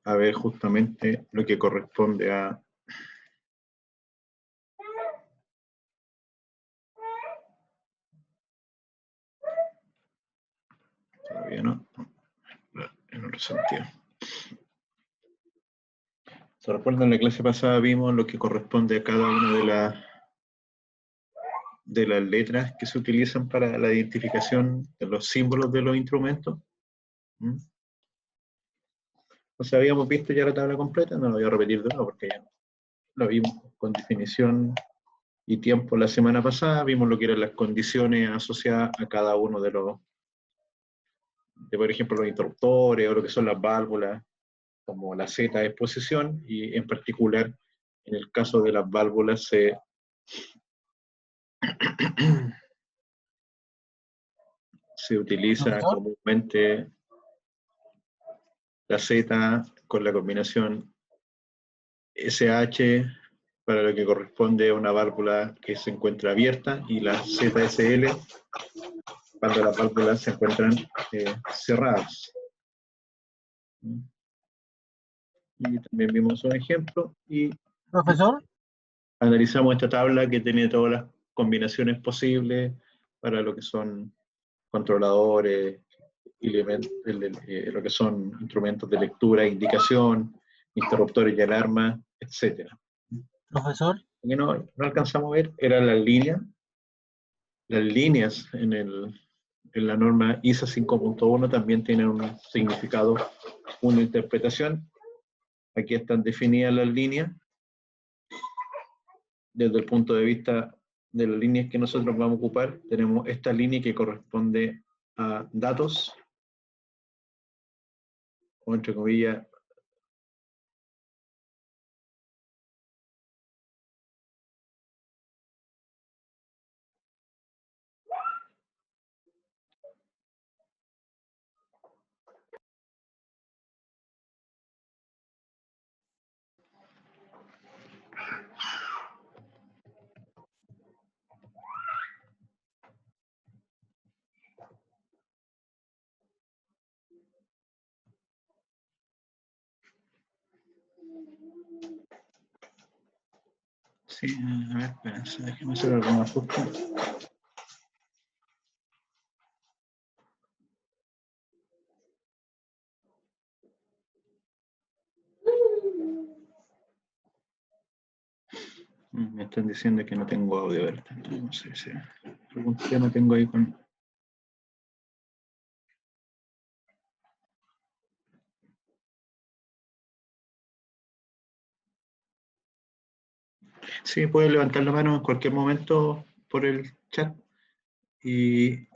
a ver justamente lo que corresponde a... Todavía no, en otro sentido. ¿Se recuerdan? En la clase pasada vimos lo que corresponde a cada una de las letras que se utilizan para la identificación de los símbolos de los instrumentos. ¿Mm? O sea, habíamos visto ya la tabla completa, no lo voy a repetir de nuevo porque ya lo vimos con definición y tiempo la semana pasada, vimos lo que eran las condiciones asociadas a cada uno de por ejemplo, los interruptores o lo que son las válvulas, como la Z de exposición, y en particular, en el caso de las válvulas, se utiliza Profesor, comúnmente la Z con la combinación SH para lo que corresponde a una válvula que se encuentra abierta y la ZSL cuando las válvulas se encuentran cerradas. Y también vimos un ejemplo y profesor, analizamos esta tabla que tiene todas las combinaciones posibles para lo que son controladores, lo que son instrumentos de lectura, indicación, interruptores y alarmas, etc. profesor, Lo que no alcanzamos a ver eran las líneas en la norma ISA 5.1 también tienen un significado, una interpretación. Aquí están definidas las líneas desde el punto de vista de las líneas que nosotros vamos a ocupar. Tenemos esta línea que corresponde a datos, o entre comillas, sí, a ver, espérense, déjenme hacer algún ajuste. Me están diciendo que no tengo audio, ¿verdad? No sé si algún tema tengo ahí con... Sí, pueden levantar la mano en cualquier momento por el chat y...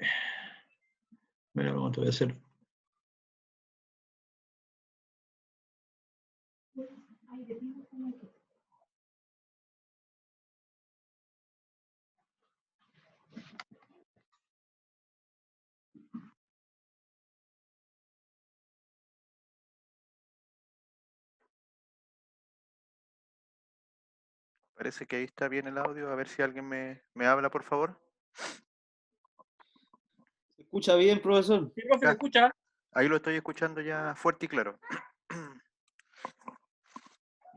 Mira, ¿cómo te voy a hacer? Parece que ahí está bien el audio. A ver si alguien me habla, por favor. ¿Se escucha bien, profesor? sí, profe, Ya, ¿me escucha? ahí lo estoy escuchando ya fuerte y claro.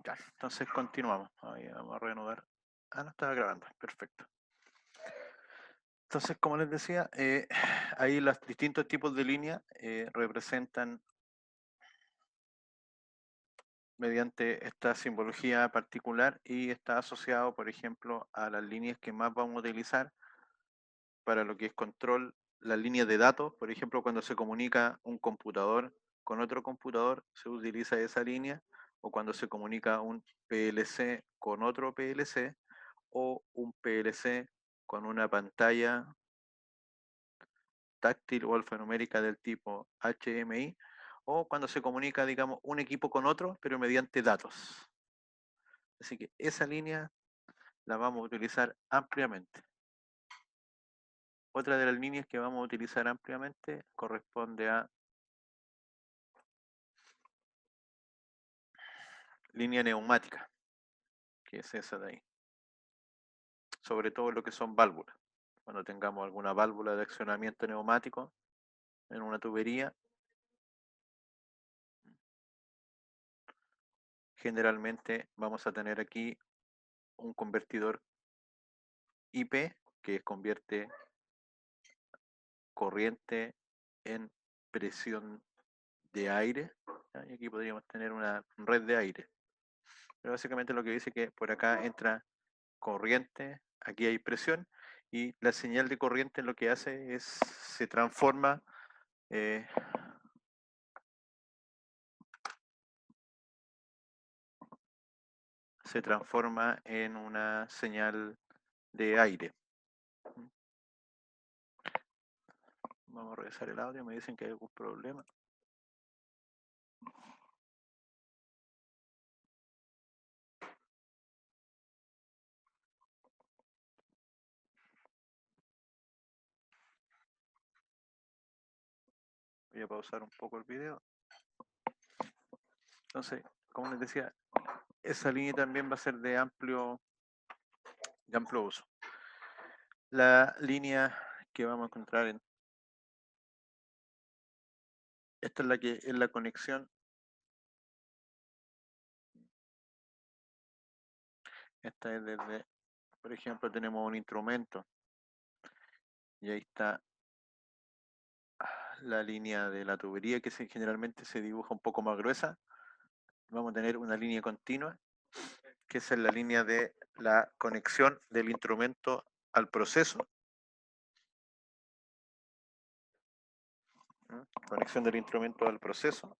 Ya, entonces continuamos. Ahí vamos a reanudar. Ah, no estaba grabando. Perfecto. Entonces, como les decía, ahí los distintos tipos de líneas representan mediante esta simbología particular y está asociado, por ejemplo, a las líneas que más vamos a utilizar para lo que es control, las líneas de datos. Por ejemplo, cuando se comunica un computador con otro computador, se utiliza esa línea, o cuando se comunica un PLC con otro PLC, o un PLC con una pantalla táctil o alfanumérica del tipo HMI, o cuando se comunica, digamos, un equipo con otro, pero mediante datos. Así que esa línea la vamos a utilizar ampliamente. Otra de las líneas que vamos a utilizar ampliamente corresponde a línea neumática, que es esa de ahí. Sobre todo lo que son válvulas. Cuando tengamos alguna válvula de accionamiento neumático en una tubería, generalmente vamos a tener aquí un convertidor IP que convierte corriente en presión de aire, ¿ya? Y aquí podríamos tener una red de aire. Pero básicamente lo que dice que por acá entra corriente, aquí hay presión, y la señal de corriente lo que hace es se transforma en una señal de aire. Vamos a revisar el audio, me dicen que hay algún problema. Voy a pausar un poco el video. Entonces, como les decía, esa línea también va a ser de amplio uso. La línea que vamos a encontrar esta es la que es la conexión. Esta es desde, por ejemplo, tenemos un instrumento y ahí está la línea de la tubería que generalmente se dibuja un poco más gruesa. Vamos a tener una línea continua, que es la línea de la conexión del instrumento al proceso. Conexión del instrumento al proceso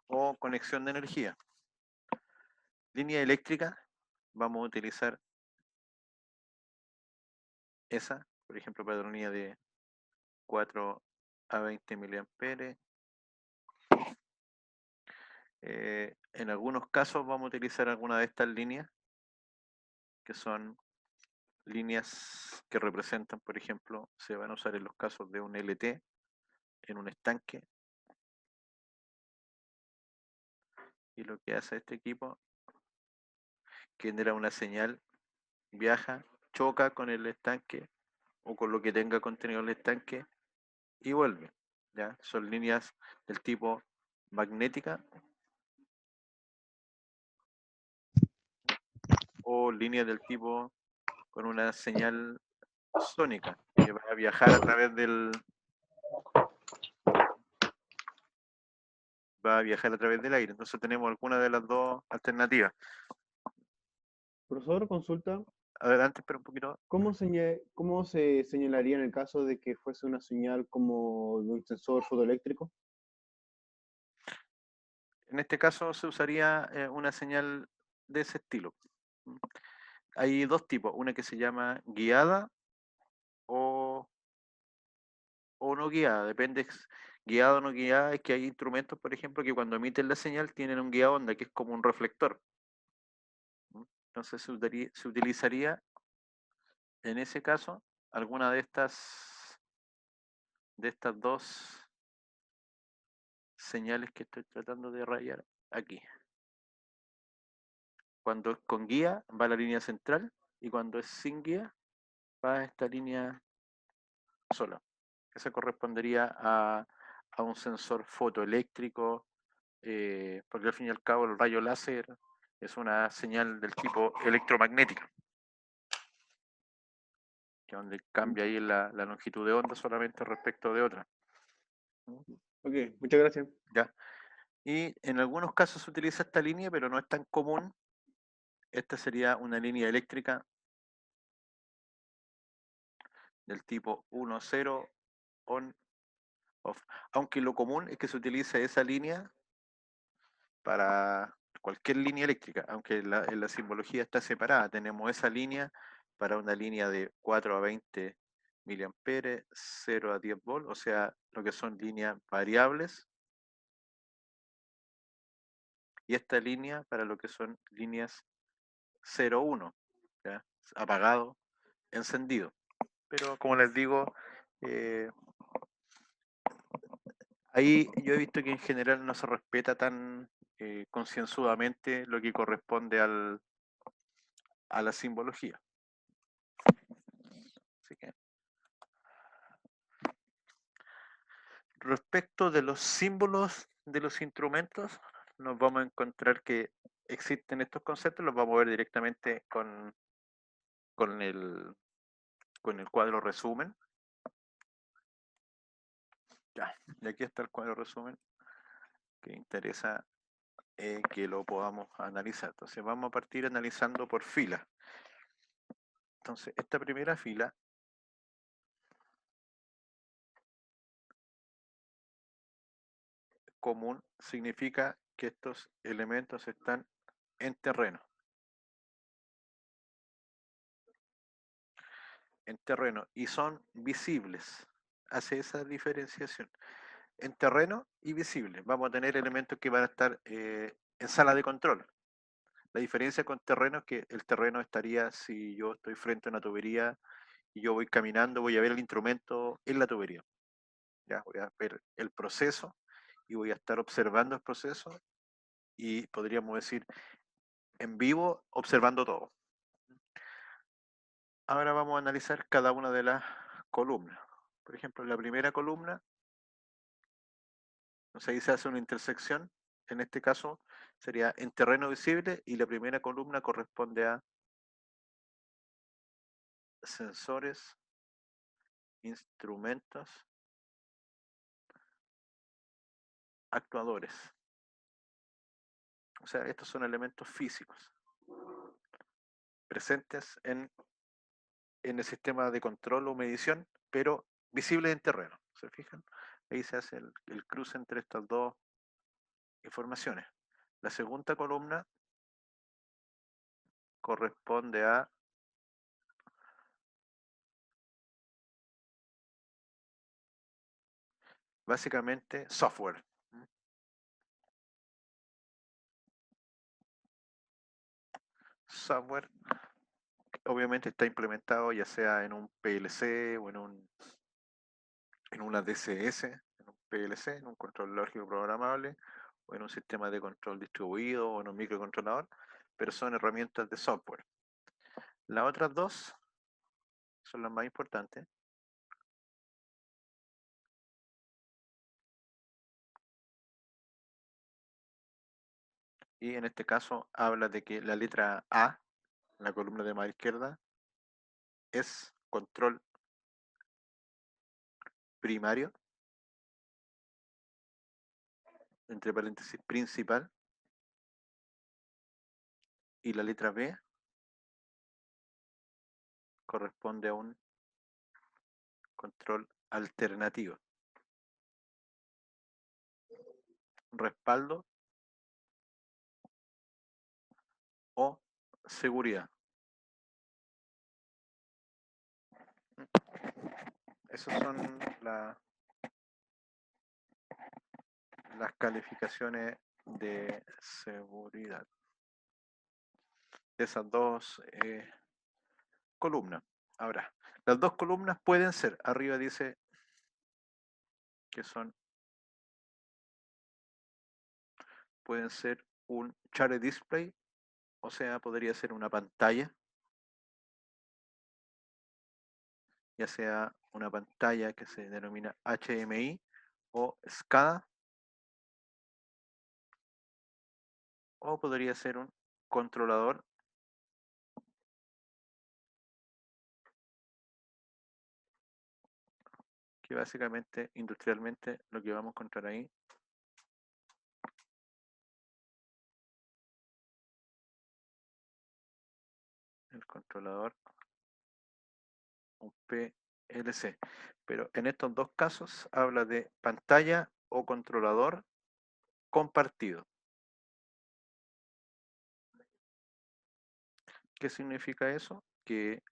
o conexión de energía. Línea eléctrica, vamos a utilizar esa, por ejemplo, para la línea de 4 a 20 miliamperes. En algunos casos vamos a utilizar alguna de estas líneas, que son líneas que representan, por ejemplo, se van a usar en los casos de un LT, en un estanque. Y lo que hace este equipo, genera una señal, viaja, choca con el estanque o con lo que tenga contenido el estanque y vuelve. ¿Ya? Son líneas del tipo magnética o líneas del tipo con una señal sónica que va a viajar a través del aire. Entonces tenemos alguna de las dos alternativas. Profesor, consulta. Adelante, espera un poquito. ¿Cómo se señalaría en el caso de que fuese una señal como de un sensor fotoeléctrico? En este caso se usaría una señal de ese estilo. Hay dos tipos, una que se llama guiada o no guiada, depende, guiada o no guiada, es que hay instrumentos, por ejemplo, que cuando emiten la señal tienen un guía onda, que es como un reflector. Entonces se utilizaría, en ese caso, alguna de estas dos señales que estoy tratando de rayar aquí. Cuando es con guía va a la línea central y cuando es sin guía va a esta línea sola. Esa correspondería a un sensor fotoeléctrico, porque al fin y al cabo el rayo láser es una señal del tipo electromagnética, que donde cambia ahí la longitud de onda solamente respecto de otra. Ok, muchas gracias. ¿Ya? Y en algunos casos se utiliza esta línea, pero no es tan común. Esta sería una línea eléctrica del tipo 1-0 on-off. Aunque lo común es que se utilice esa línea para cualquier línea eléctrica, aunque en la simbología está separada. Tenemos esa línea para una línea de 4 a 20 miliamperes, 0 a 10 volts, o sea, lo que son líneas variables. Y esta línea para lo que son líneas 0-1, ¿ya? Apagado, encendido. Pero como les digo, ahí yo he visto que en general no se respeta tan concienzudamente lo que corresponde a la simbología. Así que, respecto de los símbolos de los instrumentos, nos vamos a encontrar que existen estos conceptos, los vamos a ver directamente con el cuadro resumen. Ya, y aquí está el cuadro resumen que interesa que lo podamos analizar. Entonces vamos a partir analizando por fila. Entonces, esta primera fila común significa que estos elementos están en terreno. En terreno y son visibles. Hace esa diferenciación. En terreno y visible. Vamos a tener elementos que van a estar en sala de control. La diferencia con terreno es que el terreno estaría, si yo estoy frente a una tubería y yo voy caminando, voy a ver el instrumento en la tubería. Ya, voy a ver el proceso y voy a estar observando el proceso y podríamos decir en vivo observando todo. Ahora vamos a analizar cada una de las columnas. Por ejemplo, en la primera columna, ahí se hace una intersección. En este caso sería en terreno visible y la primera columna corresponde a sensores, instrumentos, actuadores. O sea, estos son elementos físicos presentes en el sistema de control o medición, pero visibles en terreno. ¿Se fijan? Ahí se hace el cruce entre estas dos informaciones. La segunda columna corresponde a básicamente software. Software obviamente está implementado ya sea en un PLC o en una DCS, en un PLC, en un control lógico programable, o en un sistema de control distribuido o en un microcontrolador, pero son herramientas de software. Las otras dos son las más importantes. Y en este caso habla de que la letra A, en la columna de mano izquierda, es control primario, entre paréntesis principal, y la letra B corresponde a un control alternativo. Respaldo o seguridad. Esas son las calificaciones de seguridad de esas dos columnas. Ahora, las dos columnas pueden ser, arriba dice que pueden ser un share display, o sea, podría ser una pantalla, ya sea una pantalla que se denomina HMI o SCADA, o podría ser un controlador que básicamente industrialmente lo que vamos a encontrar ahí el controlador, un PLC. Pero en estos dos casos habla de pantalla o controlador compartido. ¿Qué significa eso? Que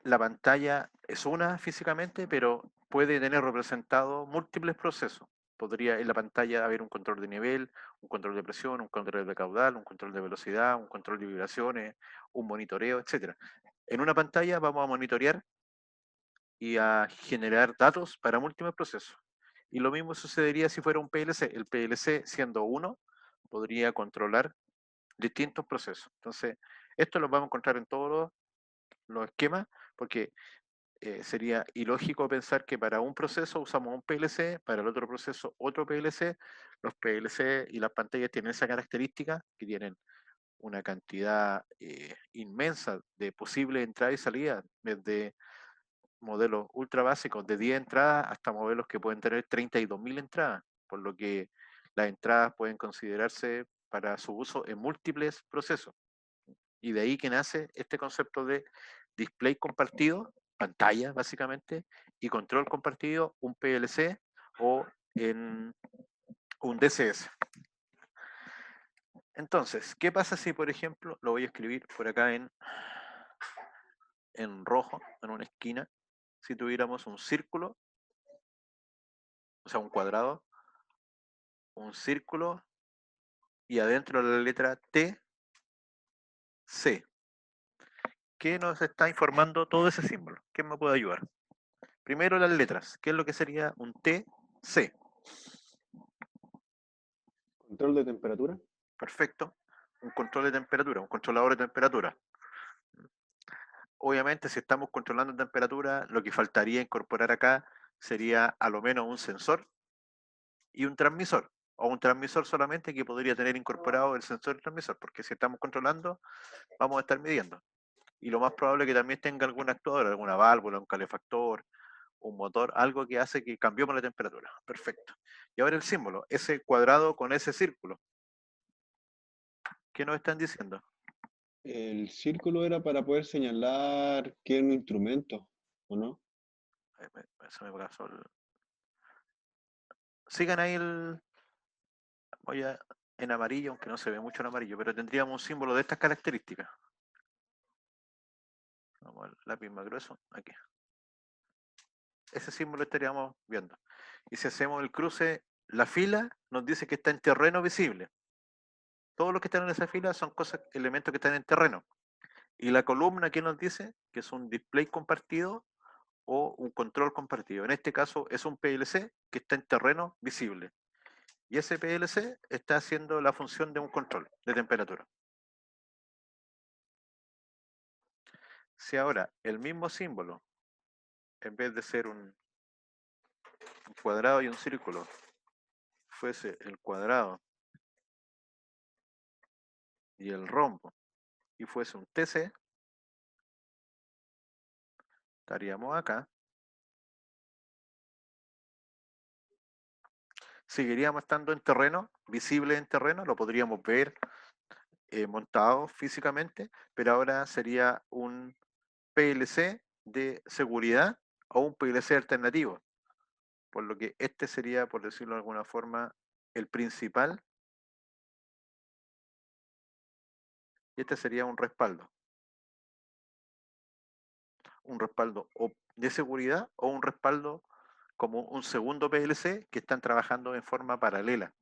la pantalla es una físicamente, pero puede tener representado múltiples procesos. Podría en la pantalla haber un control de nivel, un control de presión, un control de caudal, un control de velocidad, un control de vibraciones, un monitoreo, etc. En una pantalla vamos a monitorear y a generar datos para múltiples procesos. Y lo mismo sucedería si fuera un PLC. El PLC, siendo uno, podría controlar distintos procesos. Entonces, esto lo vamos a encontrar en todos los esquemas, porque sería ilógico pensar que para un proceso usamos un PLC, para el otro proceso otro PLC. Los PLC y las pantallas tienen esa característica, que tienen una cantidad inmensa de posibles entradas y salidas, desde modelos ultra básicos de 10 entradas hasta modelos que pueden tener 32.000 entradas, por lo que las entradas pueden considerarse para su uso en múltiples procesos. Y de ahí que nace este concepto de display compartido, pantalla básicamente, y control compartido, un PLC o en un DCS. Entonces, ¿qué pasa si, por ejemplo, lo voy a escribir por acá en rojo, en una esquina, si tuviéramos un círculo, o sea, un cuadrado, un círculo, y adentro la letra T, C? ¿Qué nos está informando todo ese símbolo? ¿Quién me puede ayudar? Primero las letras. ¿Qué es lo que sería un T, C? Control de temperatura. Perfecto. Un control de temperatura, un controlador de temperatura. Obviamente, si estamos controlando temperatura, lo que faltaría incorporar acá sería a lo menos un sensor y un transmisor. O un transmisor solamente que podría tener incorporado el sensor y el transmisor, porque si estamos controlando, vamos a estar midiendo. Y lo más probable es que también tenga algún actuador, alguna válvula, un calefactor, un motor, algo que hace que cambiemos la temperatura. Perfecto. Y ahora el símbolo, ese cuadrado con ese círculo. ¿Qué nos están diciendo? El círculo era para poder señalar que era un instrumento, ¿o no? Se me pasó Sigan ahí voy en amarillo, aunque no se ve mucho en amarillo, pero tendríamos un símbolo de estas características. Vamos al lápiz más grueso, aquí. Ese símbolo estaríamos viendo. Y si hacemos el cruce, la fila nos dice que está en terreno visible. Todos los que están en esa fila son elementos que están en terreno. Y la columna, ¿qué nos dice? Que es un display compartido o un control compartido. En este caso es un PLC que está en terreno visible. Y ese PLC está haciendo la función de un control de temperatura. Si ahora el mismo símbolo, en vez de ser un cuadrado y un círculo, fuese el cuadrado y el rombo, y fuese un TC, estaríamos acá. Seguiríamos estando en terreno, visible en terreno, lo podríamos ver montado físicamente, pero ahora sería un PLC de seguridad o un PLC alternativo. Por lo que este sería, por decirlo de alguna forma, el principal. Y este sería un respaldo. Un respaldo o de seguridad o un respaldo como un segundo PLC que están trabajando en forma paralela,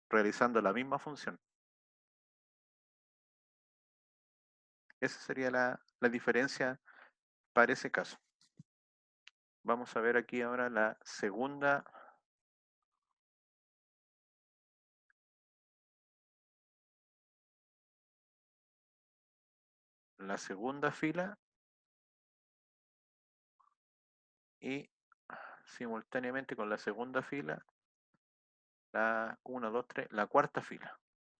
realizando la misma función. Esa sería la diferencia para ese caso. Vamos a ver aquí ahora la segunda fila y simultáneamente con la segunda fila la 1, 2, 3, la cuarta fila,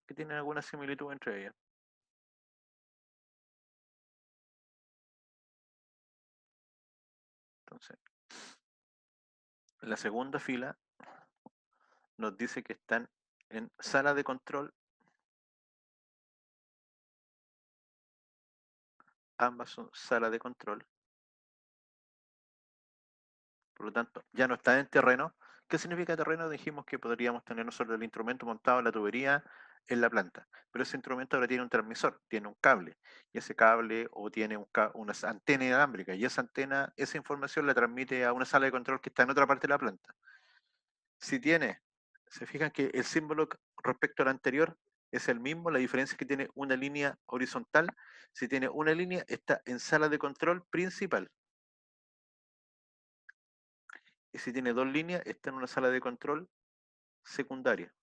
que tienen alguna similitud entre ellas. Entonces, la segunda fila nos dice que están en sala de control. Ambas son sala de control. Por lo tanto, ya no está en terreno. ¿Qué significa terreno? Dijimos que podríamos tener nosotros el instrumento montado en la tubería en la planta, pero ese instrumento ahora tiene un transmisor, tiene un cable, y ese cable o tiene una antena inalámbrica, y esa antena, esa información la transmite a una sala de control que está en otra parte de la planta. Si tiene, se fijan que el símbolo respecto al anterior es el mismo, la diferencia es que tiene una línea horizontal. Si tiene una línea, está en sala de control principal. Y si tiene dos líneas, está en una sala de control secundaria.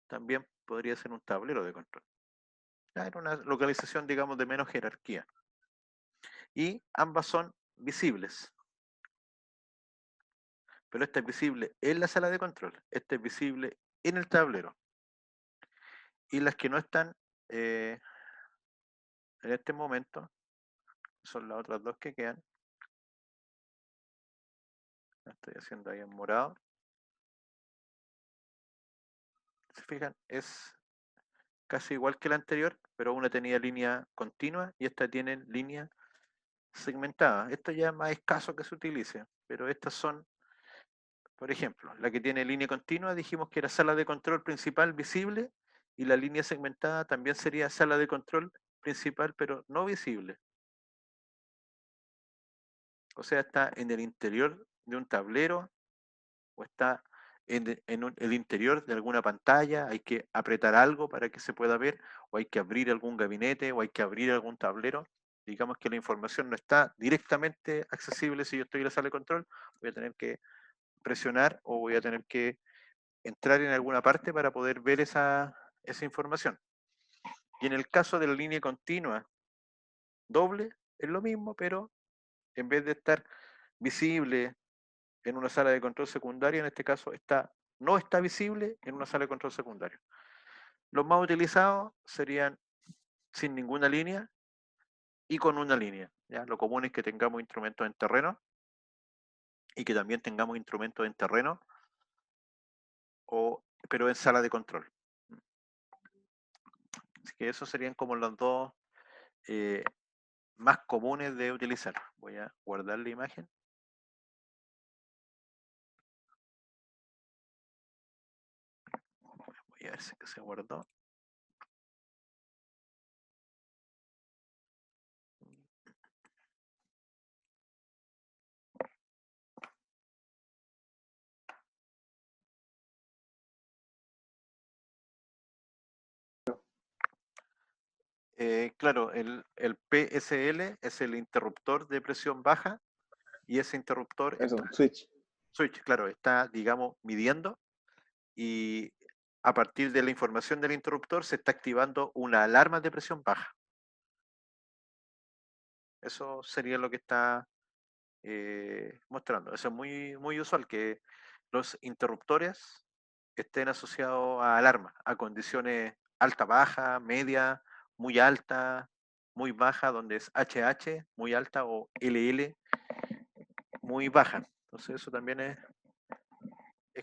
También podría ser un tablero de control. Era una localización, digamos, de menos jerarquía. Y ambas son visibles. Pero esta es visible en la sala de control. Esta es visible en el tablero. Y las que no están en este momento son las otras dos que quedan. La estoy haciendo ahí en morado. Se fijan, es casi igual que la anterior, pero una tenía línea continua y esta tiene línea segmentada. Esto ya es más escaso que se utilice, pero estas son, por ejemplo, la que tiene línea continua, dijimos que era sala de control principal visible, y la línea segmentada también sería sala de control principal, pero no visible. O sea, está en el interior de un tablero o está en el interior de alguna pantalla, hay que apretar algo para que se pueda ver, o hay que abrir algún gabinete, o hay que abrir algún tablero. Digamos que la información no está directamente accesible si yo estoy en la sala de control, voy a tener que presionar o voy a tener que entrar en alguna parte para poder ver esa información. Y en el caso de la línea continua doble, es lo mismo, pero en vez de estar visible en una sala de control secundaria, en este caso no está visible en una sala de control secundario. Los más utilizados serían sin ninguna línea y con una línea. ¿Ya? Lo común es que tengamos instrumentos en terreno y que también tengamos instrumentos en terreno, pero en sala de control. Así que esos serían como los dos más comunes de utilizar. Voy a guardar la imagen. Voy a ver si se guardó. Claro, el PSL es el interruptor de presión baja y ese interruptor Eso, está, switch. switch, claro, está, digamos, midiendo y a partir de la información del interruptor se está activando una alarma de presión baja. Eso sería lo que está mostrando. Eso es muy usual, que los interruptores estén asociados a alarmas, a condiciones alta, baja, media, muy alta, muy baja, donde es HH, muy alta, o LL, muy baja. Entonces eso también es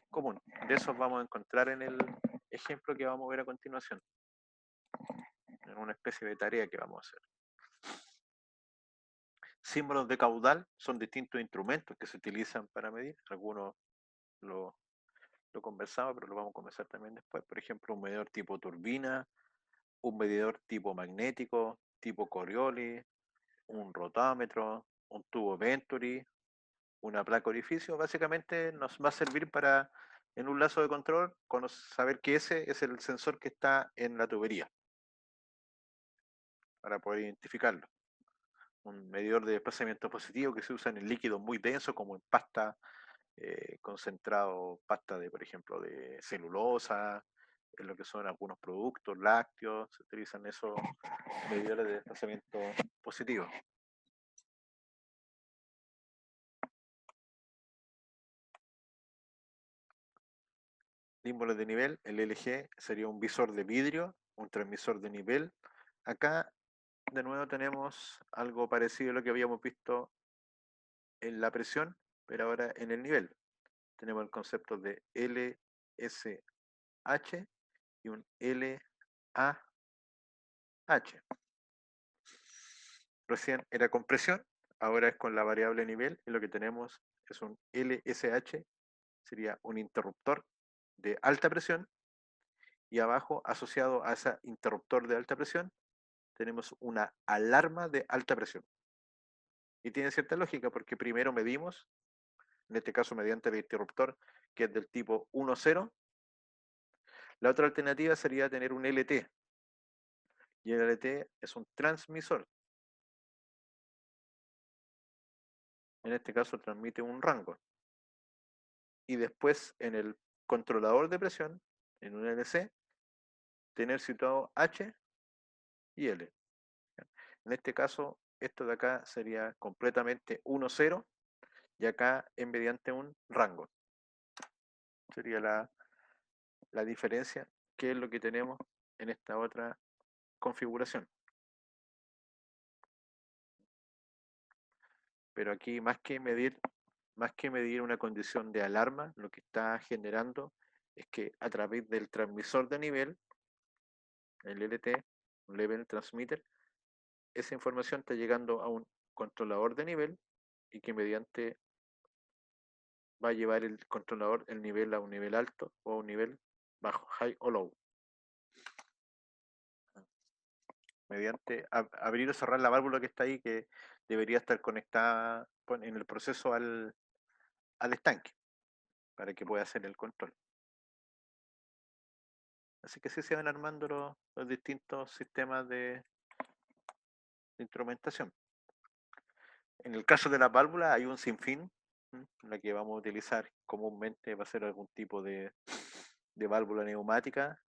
común. De eso vamos a encontrar en el ejemplo que vamos a ver a continuación, en una especie de tarea que vamos a hacer. Símbolos de caudal son distintos instrumentos que se utilizan para medir. Algunos lo conversamos, pero lo vamos a conversar también después. Por ejemplo, un medidor tipo turbina, un medidor tipo magnético, tipo Coriolis, un rotámetro, un tubo Venturi, una placa orificio. Básicamente nos va a servir para, en un lazo de control, saber que ese es el sensor que está en la tubería, para poder identificarlo. Un medidor de desplazamiento positivo que se usa en líquidos muy densos, como en pasta concentrado, pasta de, por ejemplo, de celulosa, en lo que son algunos productos lácteos, se utilizan esos medidores de desplazamiento positivo. Símbolos de nivel, el LG sería un visor de vidrio, un transmisor de nivel. Acá de nuevo tenemos algo parecido a lo que habíamos visto en la presión, pero ahora en el nivel. Tenemos el concepto de LSH y un LAH. Recién era con presión, ahora es con la variable nivel, y lo que tenemos es un LSH, sería un interruptor de alta presión, y abajo, asociado a ese interruptor de alta presión, tenemos una alarma de alta presión. Y tiene cierta lógica, porque primero medimos, en este caso mediante el interruptor, que es del tipo 1-0. La otra alternativa sería tener un LT, y el LT es un transmisor. En este caso transmite un rango. Y después en el controlador de presión, en un LC, tener situado H y L. En este caso, esto de acá sería completamente 1-0 y acá es mediante un rango. Sería la diferencia, que es lo que tenemos en esta otra configuración. Pero aquí más que medir una condición de alarma, lo que está generando es que a través del transmisor de nivel, el LT, un Level Transmitter, esa información está llegando a un controlador de nivel y que mediante va a llevar el controlador el nivel a un nivel alto o a un nivel bajo, high o low. Mediante abrir o cerrar la válvula que está ahí, que debería estar conectada en el proceso al estanque, para que pueda hacer el control. Así que así se van armando los distintos sistemas de instrumentación. En el caso de la válvula hay un sinfín, la que vamos a utilizar comúnmente va a ser algún tipo de válvula neumática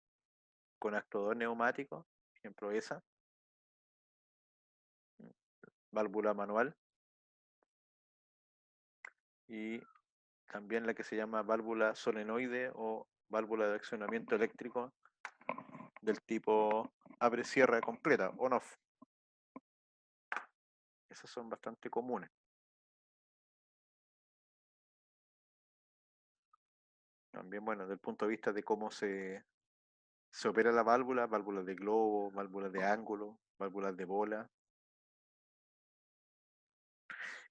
con actuador neumático, por ejemplo esa, válvula manual, y también la que se llama válvula solenoide o válvula de accionamiento eléctrico del tipo abre-cierra completa, on-off. Esas son bastante comunes. También, bueno, desde el punto de vista de cómo se opera la válvula, válvulas de globo, válvulas de ángulo, válvulas de bola.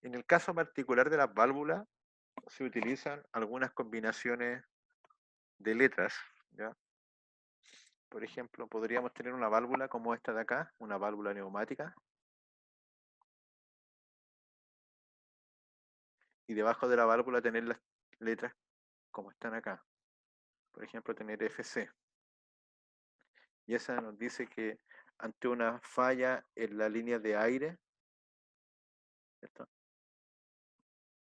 En el caso particular de las válvulas, se utilizan algunas combinaciones de letras, ¿ya? Por ejemplo, podríamos tener una válvula como esta de acá, una válvula neumática, y debajo de la válvula tener las letras como están acá. Por ejemplo, tener FC. Y esa nos dice que ante una falla en la línea de aire, ¿cierto?,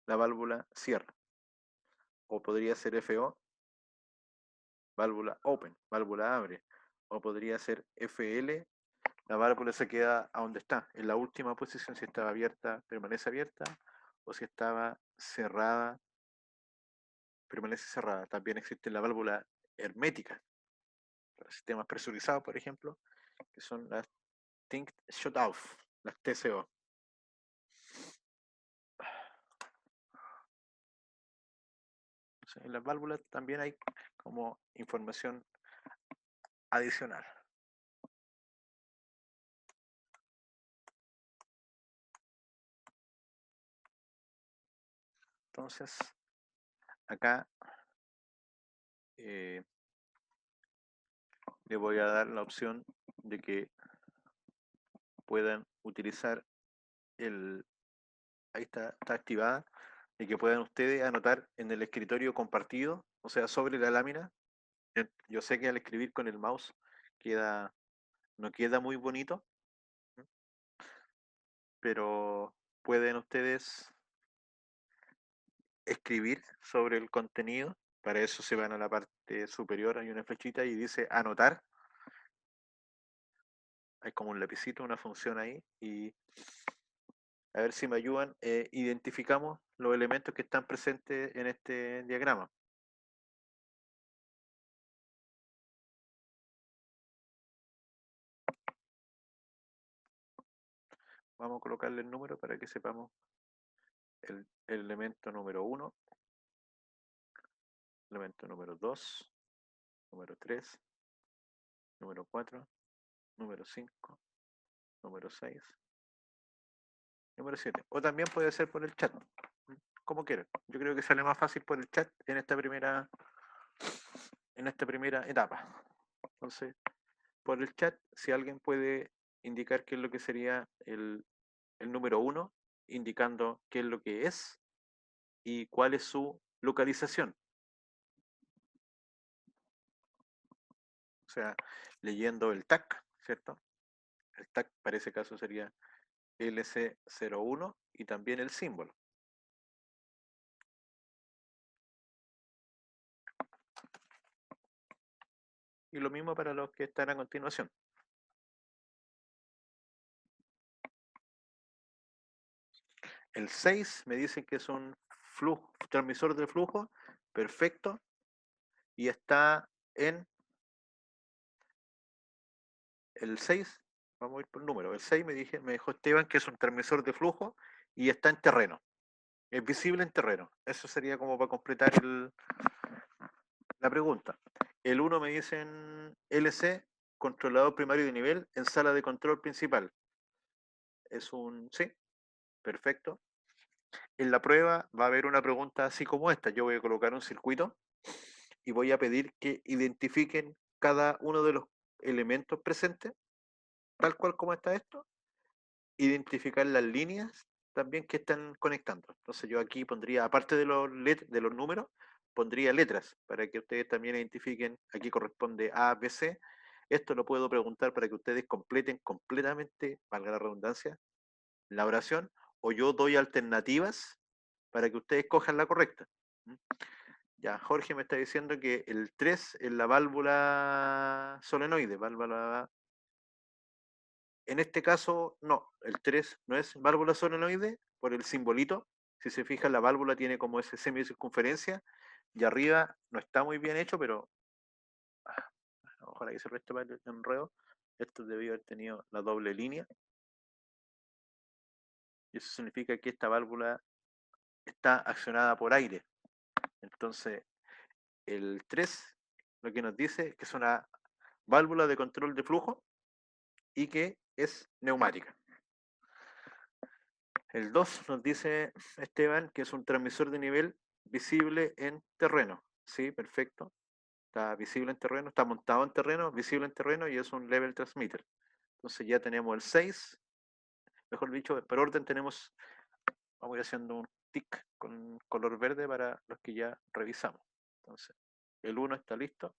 la válvula cierra. O podría ser FO, válvula open, válvula abre. O podría ser FL, la válvula se queda a donde está, en la última posición. Si estaba abierta, permanece abierta, o si estaba cerrada, permanece cerrada. También existe la válvula hermética para sistemas presurizados, por ejemplo, que son las Think Shut Off, las TCO. En las válvulas también hay como información adicional. Entonces, acá le voy a dar la opción de que puedan utilizar ahí está activada, de que puedan ustedes anotar en el escritorio compartido, o sea, sobre la lámina. Yo sé que al escribir con el mouse no queda muy bonito, pero pueden ustedes escribir sobre el contenido. Para eso se van a la parte superior, hay una flechita y dice anotar. Hay como un lapicito, una función ahí, y a ver si me ayudan. Identificamos los elementos que están presentes en este diagrama. Vamos a colocarle el número para que sepamos el elemento número 1, elemento número 2, número 3, número 4, número 5, número 6, número 7. O también puede ser por el chat, como quieran. Yo creo que sale más fácil por el chat en esta primera etapa. Entonces, por el chat, si alguien puede indicar qué es lo que sería el número 1, indicando qué es lo que es y cuál es su localización. O sea, leyendo el tag, ¿cierto? El tag para ese caso sería LC01 y también el símbolo. Y lo mismo para los que están a continuación. El 6 me dice que es un transmisor de flujo perfecto y está en el 6, vamos a ir por número. El 6 me dijo Esteban que es un transmisor de flujo y está en terreno. Es visible en terreno. Eso sería como para completar la pregunta. El 1 me dicen LC, controlador primario de nivel en sala de control principal. Es un sí, perfecto. En la prueba va a haber una pregunta así como esta. Yo voy a colocar un circuito y voy a pedir que identifiquen cada uno de los elementos presentes, tal cual como está esto, identificar las líneas también que están conectando. Entonces yo aquí pondría, aparte de los números, pondría letras para que ustedes también identifiquen, aquí corresponde A, B, C. Esto lo puedo preguntar para que ustedes completen completamente, valga la redundancia, la oración, o yo doy alternativas para que ustedes cojan la correcta. Ya, Jorge me está diciendo que el 3 es la válvula solenoide, en este caso, no, el 3 no es válvula solenoide por el simbolito. Si se fijan, la válvula tiene como ese semicircunferencia y arriba no está muy bien hecho, pero ojalá que se reste para el enredo. Esto debió haber tenido la doble línea. Y eso significa que esta válvula está accionada por aire. Entonces, el 3 lo que nos dice es que es una válvula de control de flujo y que es neumática. El 2 nos dice Esteban que es un transmisor de nivel visible en terreno. Sí, perfecto. Está visible en terreno, está montado en terreno, visible en terreno y es un level transmitter. Entonces ya tenemos el 6. Mejor dicho, por orden tenemos, vamos a ir haciendo un tic con color verde para los que ya revisamos. Entonces, el 1 está listo.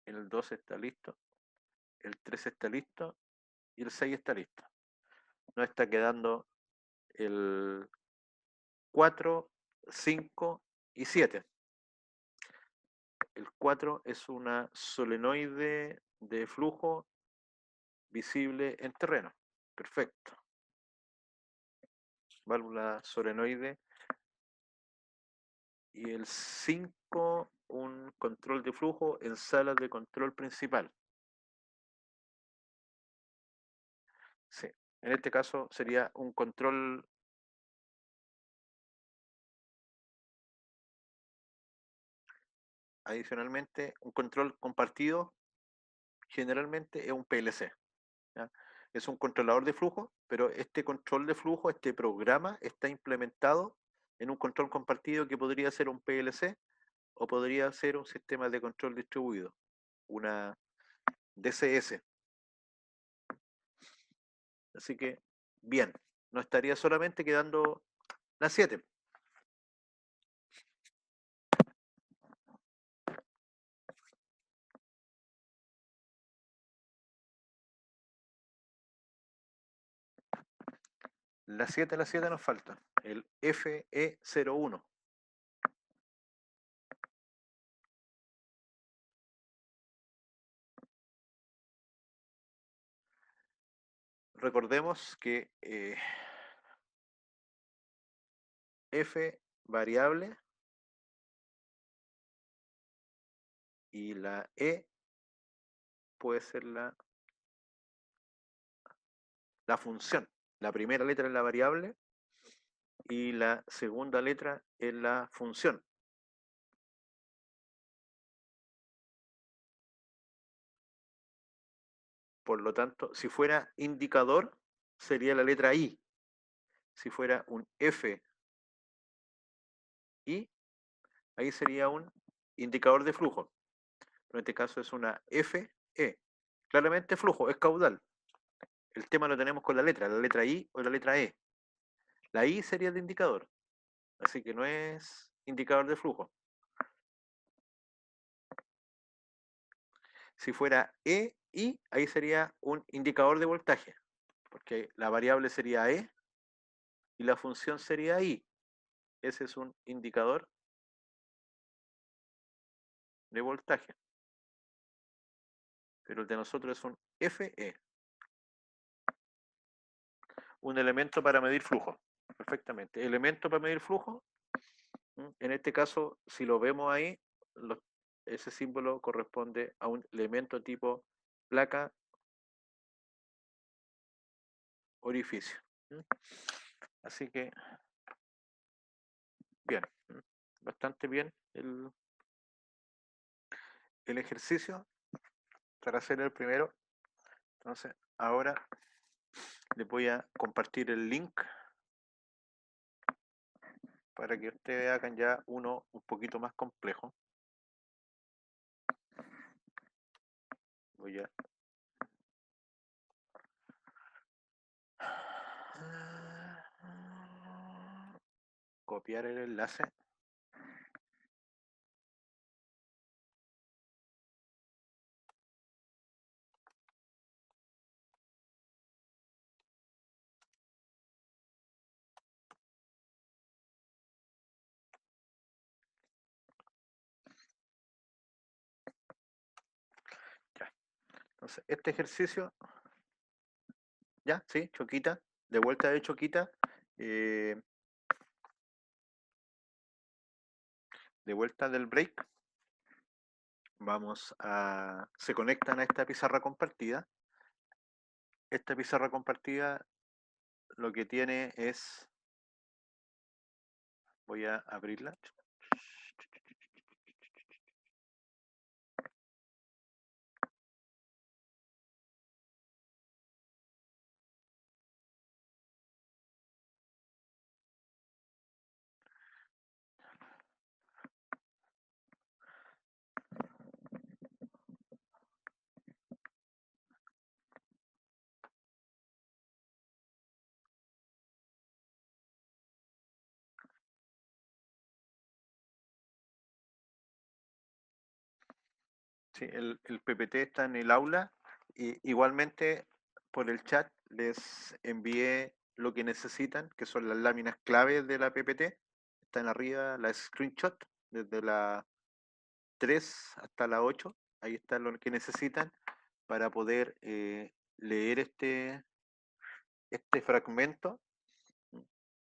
El 2 está listo. El 3 está listo. Y el 6 está listo. Nos está quedando el 4, 5 y 7. El 4 es una solenoide de flujo visible en terreno. Perfecto. Válvula solenoide. Y el 5, un control de flujo en sala de control principal. Sí. En este caso sería un control. Adicionalmente, un control compartido generalmente es un PLC. ¿ya? Es un controlador de flujo, pero este control de flujo, este programa, está implementado en un control compartido que podría ser un PLC o podría ser un sistema de control distribuido, una DCS. Así que, bien, nos estaría solamente quedando la 7. La 7 nos falta, el FE01. Recordemos que F variable y la E puede ser la función. La primera letra es la variable y la segunda letra es la función. Por lo tanto, si fuera indicador, sería la letra I. Si fuera un F, I, ahí sería un indicador de flujo. Pero en este caso es una FE. Claramente flujo, es caudal. El tema lo tenemos con la letra I o la letra E. La I sería el indicador. Así que no es indicador de flujo. Si fuera E, I, ahí sería un indicador de voltaje. Porque la variable sería E y la función sería I. Ese es un indicador de voltaje. Pero el de nosotros es un FE. Un elemento para medir flujo. Perfectamente. Elemento para medir flujo. En este caso, si lo vemos ahí, ese símbolo corresponde a un elemento tipo placa, orificio. Así que, bien, bastante bien el ejercicio para hacer el primero. Entonces, ahora les voy a compartir el link para que ustedes hagan ya uno un poquito más complejo. Voy a copiar el enlace. Ya. Entonces, este ejercicio, ya, sí, choquita, de vuelta de choquita, de vuelta del break, se conectan a esta pizarra compartida. Esta pizarra compartida lo que tiene es, voy a abrirla. Sí, el PPT está en el aula. Y igualmente por el chat les envié lo que necesitan, que son las láminas claves de la PPT. Están arriba la screenshot desde la 3 hasta la 8. Ahí está lo que necesitan para poder leer este fragmento.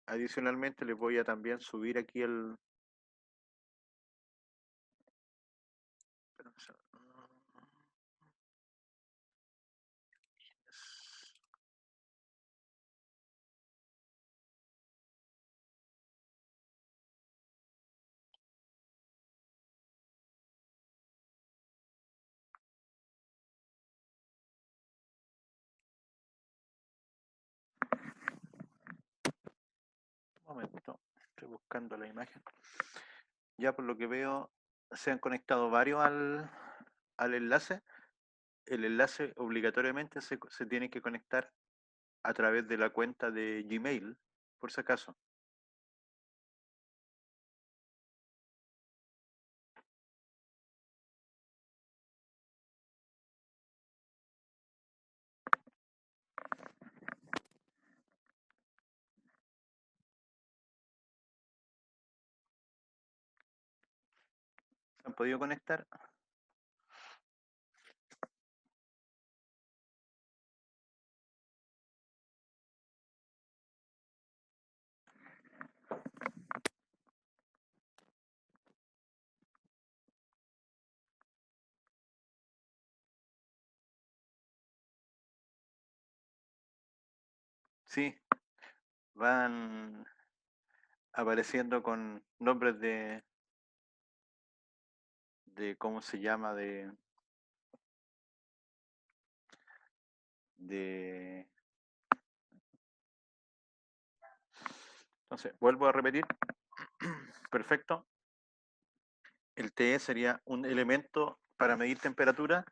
Adicionalmente les voy a también subir aquí el... Un momento, estoy buscando la imagen. Ya por lo que veo, se han conectado varios al enlace. El enlace obligatoriamente se tiene que conectar a través de la cuenta de Gmail, por si acaso. ¿Se han podido conectar? Sí, van apareciendo con nombres de ¿cómo se llama? De... Entonces, vuelvo a repetir. Perfecto. El TE sería un elemento para medir temperatura.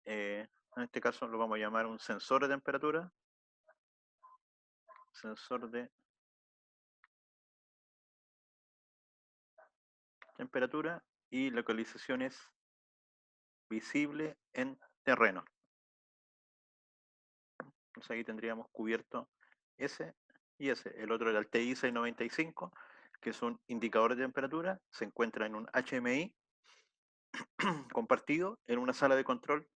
En este caso lo vamos a llamar un sensor de temperatura. Sensor de temperatura y localización es visible en terreno. Entonces aquí tendríamos cubierto ese y ese. El otro era el TI 695, que es un indicador de temperatura. Se encuentra en un HMI compartido en una sala de control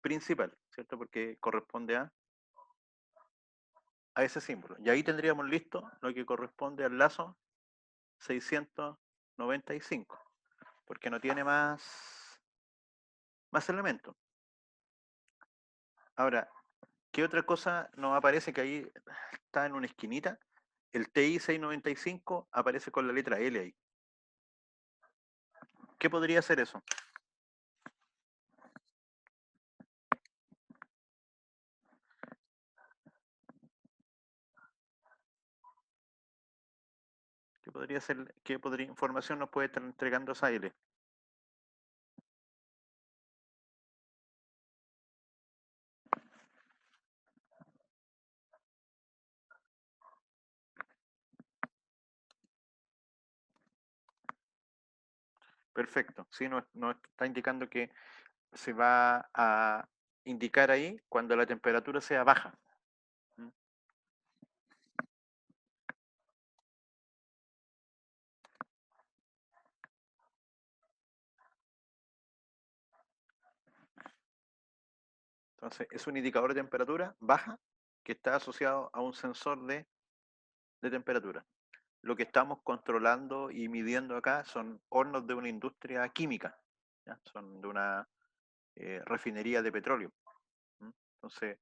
principal, ¿cierto? Porque corresponde a ese símbolo. Y ahí tendríamos listo lo que corresponde al lazo 695, porque no tiene más elementos. Ahora, ¿qué otra cosa nos aparece que ahí está en una esquinita? El TI 695 aparece con la letra L ahí. ¿Qué podría ser eso? ¿Qué podría ser? ¿Qué información nos puede estar entregando esa L? Perfecto. Sí, nos está indicando que se va a indicar ahí cuando la temperatura sea baja. ¿Mm? Entonces, es un indicador de temperatura baja que está asociado a un sensor de temperatura. Lo que estamos controlando y midiendo acá son hornos de una industria química, ¿ya? Son de una refinería de petróleo. ¿Mm? Entonces,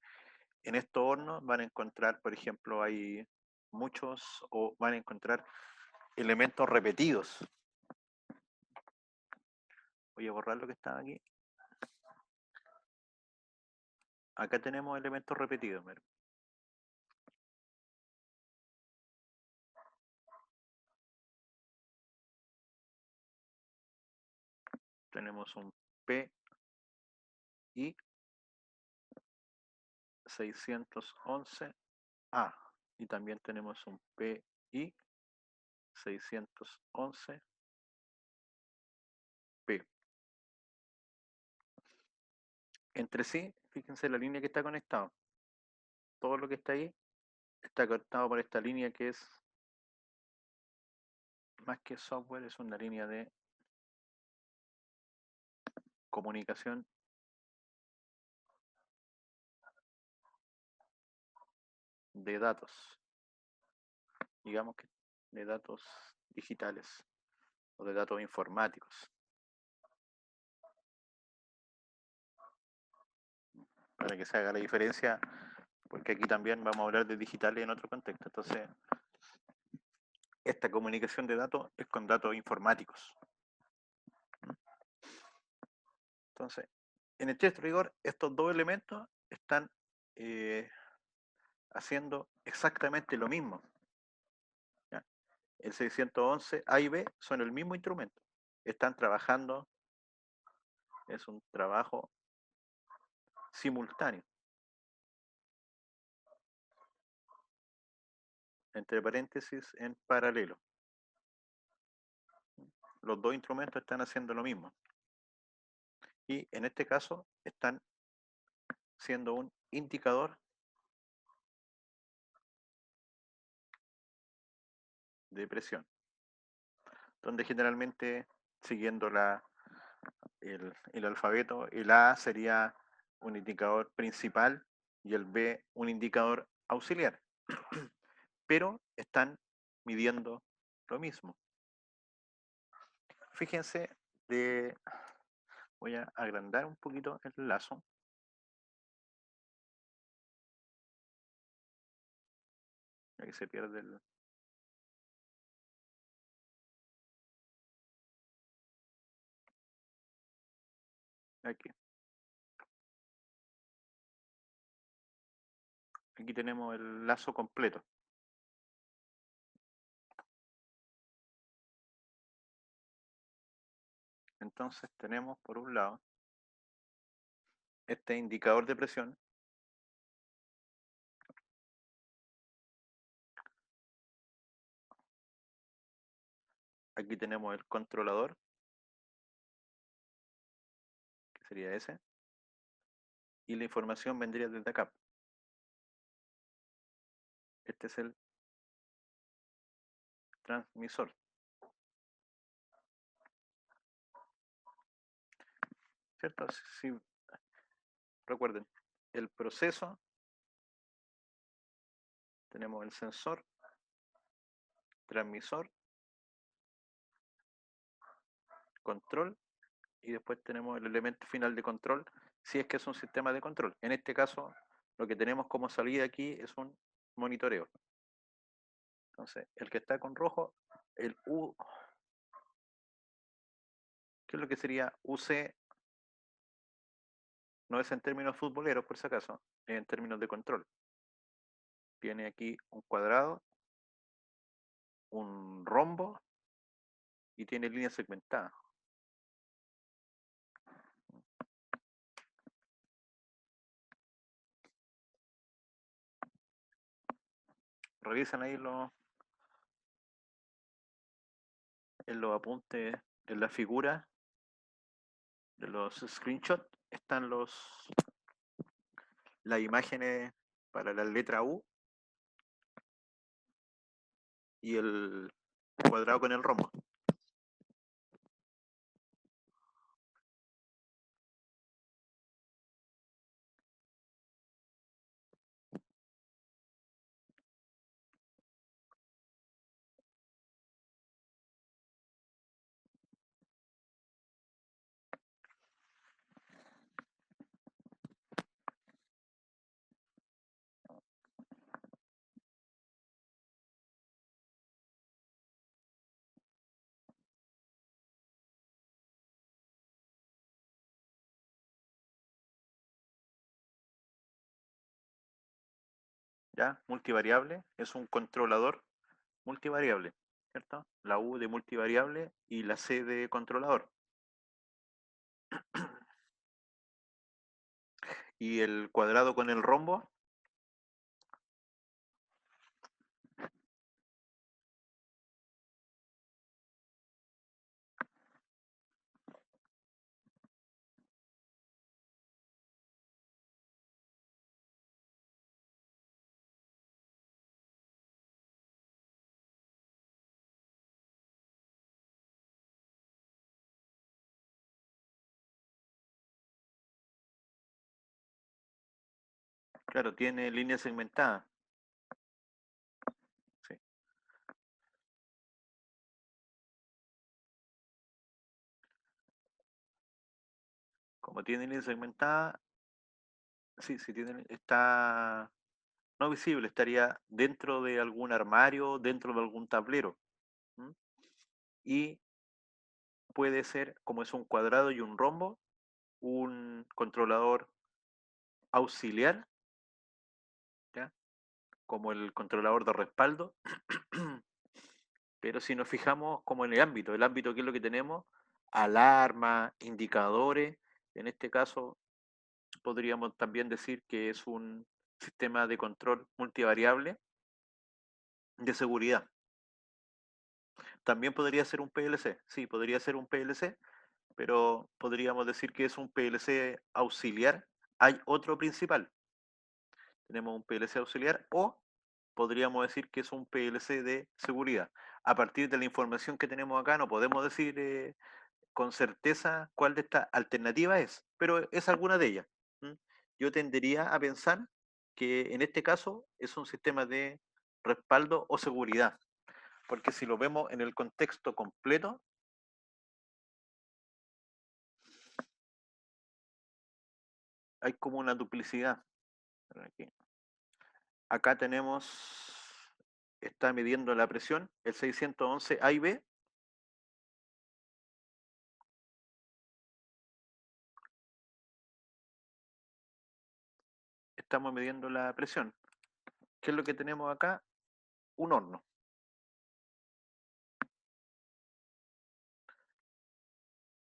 en estos hornos van a encontrar, por ejemplo, hay muchos, o van a encontrar elementos repetidos. Voy a borrar lo que estaba aquí. Acá tenemos elementos repetidos. Mira. Tenemos un PI 611A y también tenemos un PI 611P. Entre sí, fíjense la línea que está conectado. Todo lo que está ahí está conectado por esta línea que es, más que software, es una línea de comunicación de datos, digamos que de datos digitales o de datos informáticos, para que se haga la diferencia, porque aquí también vamos a hablar de digitales en otro contexto. Entonces, esta comunicación de datos es con datos informáticos. Entonces, en estricto rigor, estos dos elementos están haciendo exactamente lo mismo. ¿Ya? El 611 A y B son el mismo instrumento. Están trabajando, es un trabajo simultáneo. Entre paréntesis, en paralelo. Los dos instrumentos están haciendo lo mismo. Y en este caso están siendo un indicador de presión, donde generalmente, siguiendo el alfabeto, el A sería un indicador principal y el B un indicador auxiliar, pero están midiendo lo mismo. Fíjense, voy a agrandar un poquito el lazo. Aquí se pierde el... Aquí. Aquí tenemos el lazo completo. Entonces tenemos por un lado este indicador de presión. Aquí tenemos el controlador, que sería ese. Y la información vendría desde acá. Este es el transmisor. ¿Cierto? Si recuerden, el proceso, tenemos el sensor, transmisor, control, y después tenemos el elemento final de control, si es que es un sistema de control. En este caso, lo que tenemos como salida aquí es un monitoreo. Entonces, el que está con rojo, el U, ¿qué es lo que sería UC? No es en términos futboleros, por si acaso, es en términos de control. Tiene aquí un cuadrado, un rombo y tiene líneas segmentadas. Revisen ahí en los apuntes, en la figura de los screenshots, están las imágenes para la letra U y el cuadrado con el rombo. ¿Ya? Multivariable es un controlador multivariable, ¿cierto? La U de multivariable y la C de controlador. Y el cuadrado con el rombo, claro, tiene línea segmentada. Sí. Como tiene línea segmentada, sí, está no visible, estaría dentro de algún armario, dentro de algún tablero. ¿M? Y puede ser, como es un cuadrado y un rombo, un controlador auxiliar, ¿ya? Como el controlador de respaldo. Pero si nos fijamos como en el ámbito, ¿qué es lo que tenemos? Alarma, indicadores. En este caso, podríamos también decir que es un sistema de control multivariable de seguridad. También podría ser un PLC, sí, podría ser un PLC, pero podríamos decir que es un PLC auxiliar. Hay otro principal. Tenemos un PLC auxiliar o podríamos decir que es un PLC de seguridad. A partir de la información que tenemos acá no podemos decir con certeza cuál de estas alternativas es, pero es alguna de ellas. Yo tendería a pensar que en este caso es un sistema de respaldo o seguridad, porque si lo vemos en el contexto completo, hay como una duplicidad. Acá tenemos, está midiendo la presión, el 611 A y B. Estamos midiendo la presión. ¿Qué es lo que tenemos acá? Un horno.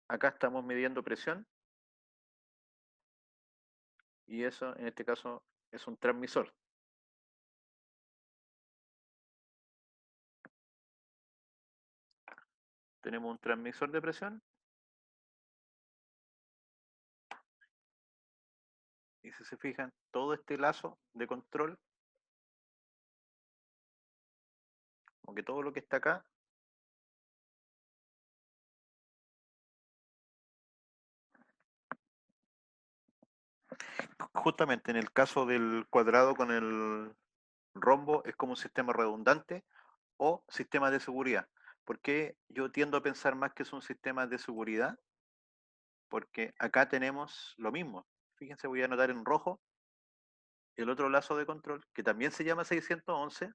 Acá estamos midiendo presión. Y eso, en este caso, es un transmisor. Tenemos un transmisor de presión. Y si se fijan, todo este lazo de control, aunque todo lo que está acá, justamente en el caso del cuadrado con el rombo, es como un sistema redundante o sistema de seguridad. ¿Por qué yo tiendo a pensar más que es un sistema de seguridad? Porque acá tenemos lo mismo. Fíjense, voy a anotar en rojo el otro lazo de control, que también se llama 611.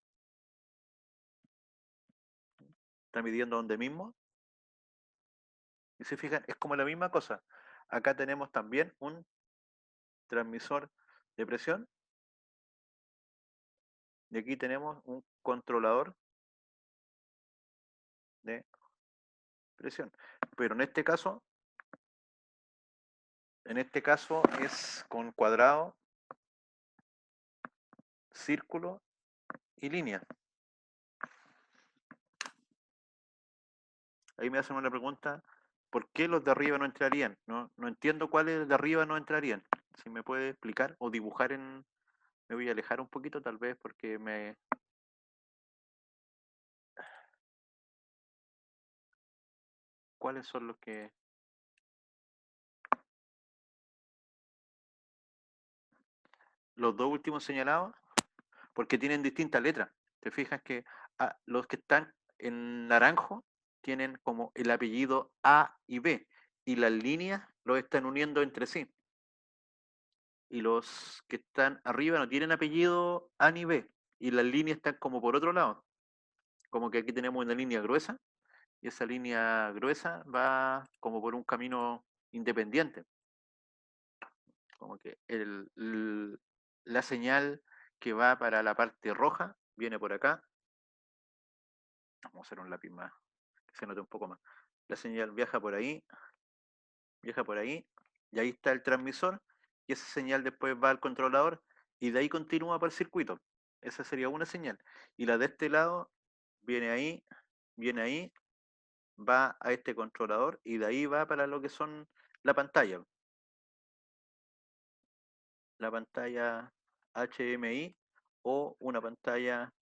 Está midiendo donde mismo. Y se fijan, es como la misma cosa. Acá tenemos también un transmisor de presión. Y aquí tenemos un controlador de presión. Pero en este caso es con cuadrado, círculo y línea. Ahí me hacen una pregunta, ¿por qué los de arriba no entrarían? No entiendo cuáles de arriba no entrarían. Si me puede explicar o dibujar en... Me voy a alejar un poquito tal vez porque me... ¿Cuáles son los que...? Los dos últimos señalados, porque tienen distintas letras. Te fijas que los que están en naranjo tienen como el apellido A y B, y las líneas los están uniendo entre sí. Y los que están arriba no tienen apellido A ni B, y las líneas están como por otro lado. Como que aquí tenemos una línea gruesa, y esa línea gruesa va como por un camino independiente. Como que la señal que va para la parte roja viene por acá. Vamos a hacer un lápiz más, que se note un poco más. La señal viaja por ahí, y ahí está el transmisor, y esa señal después va al controlador, y de ahí continúa para el circuito. Esa sería una señal. Y la de este lado viene ahí, va a este controlador, y de ahí va para lo que son la pantalla. La pantalla HMI o una pantalla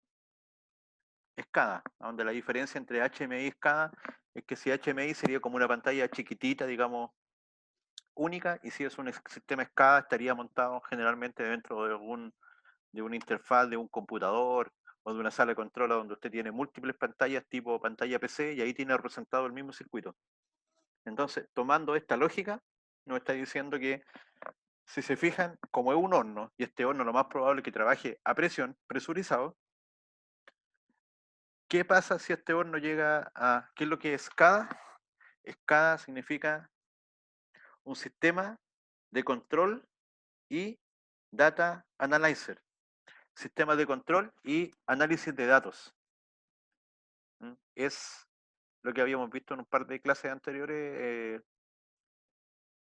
SCADA, donde la diferencia entre HMI y SCADA es que si HMI sería como una pantalla chiquitita, digamos, única, y si es un sistema SCADA estaría montado generalmente dentro de una interfaz de un computador o de una sala de control donde usted tiene múltiples pantallas tipo pantalla PC, y ahí tiene representado el mismo circuito. Entonces, tomando esta lógica, nos está diciendo que si se fijan, como es un horno, y este horno lo más probable es que trabaje a presión, presurizado, ¿qué pasa si este horno llega a... ¿Qué es lo que es SCADA? SCADA significa un sistema de control y data analyzer. Sistema de control y análisis de datos. Es lo que habíamos visto en un par de clases anteriores,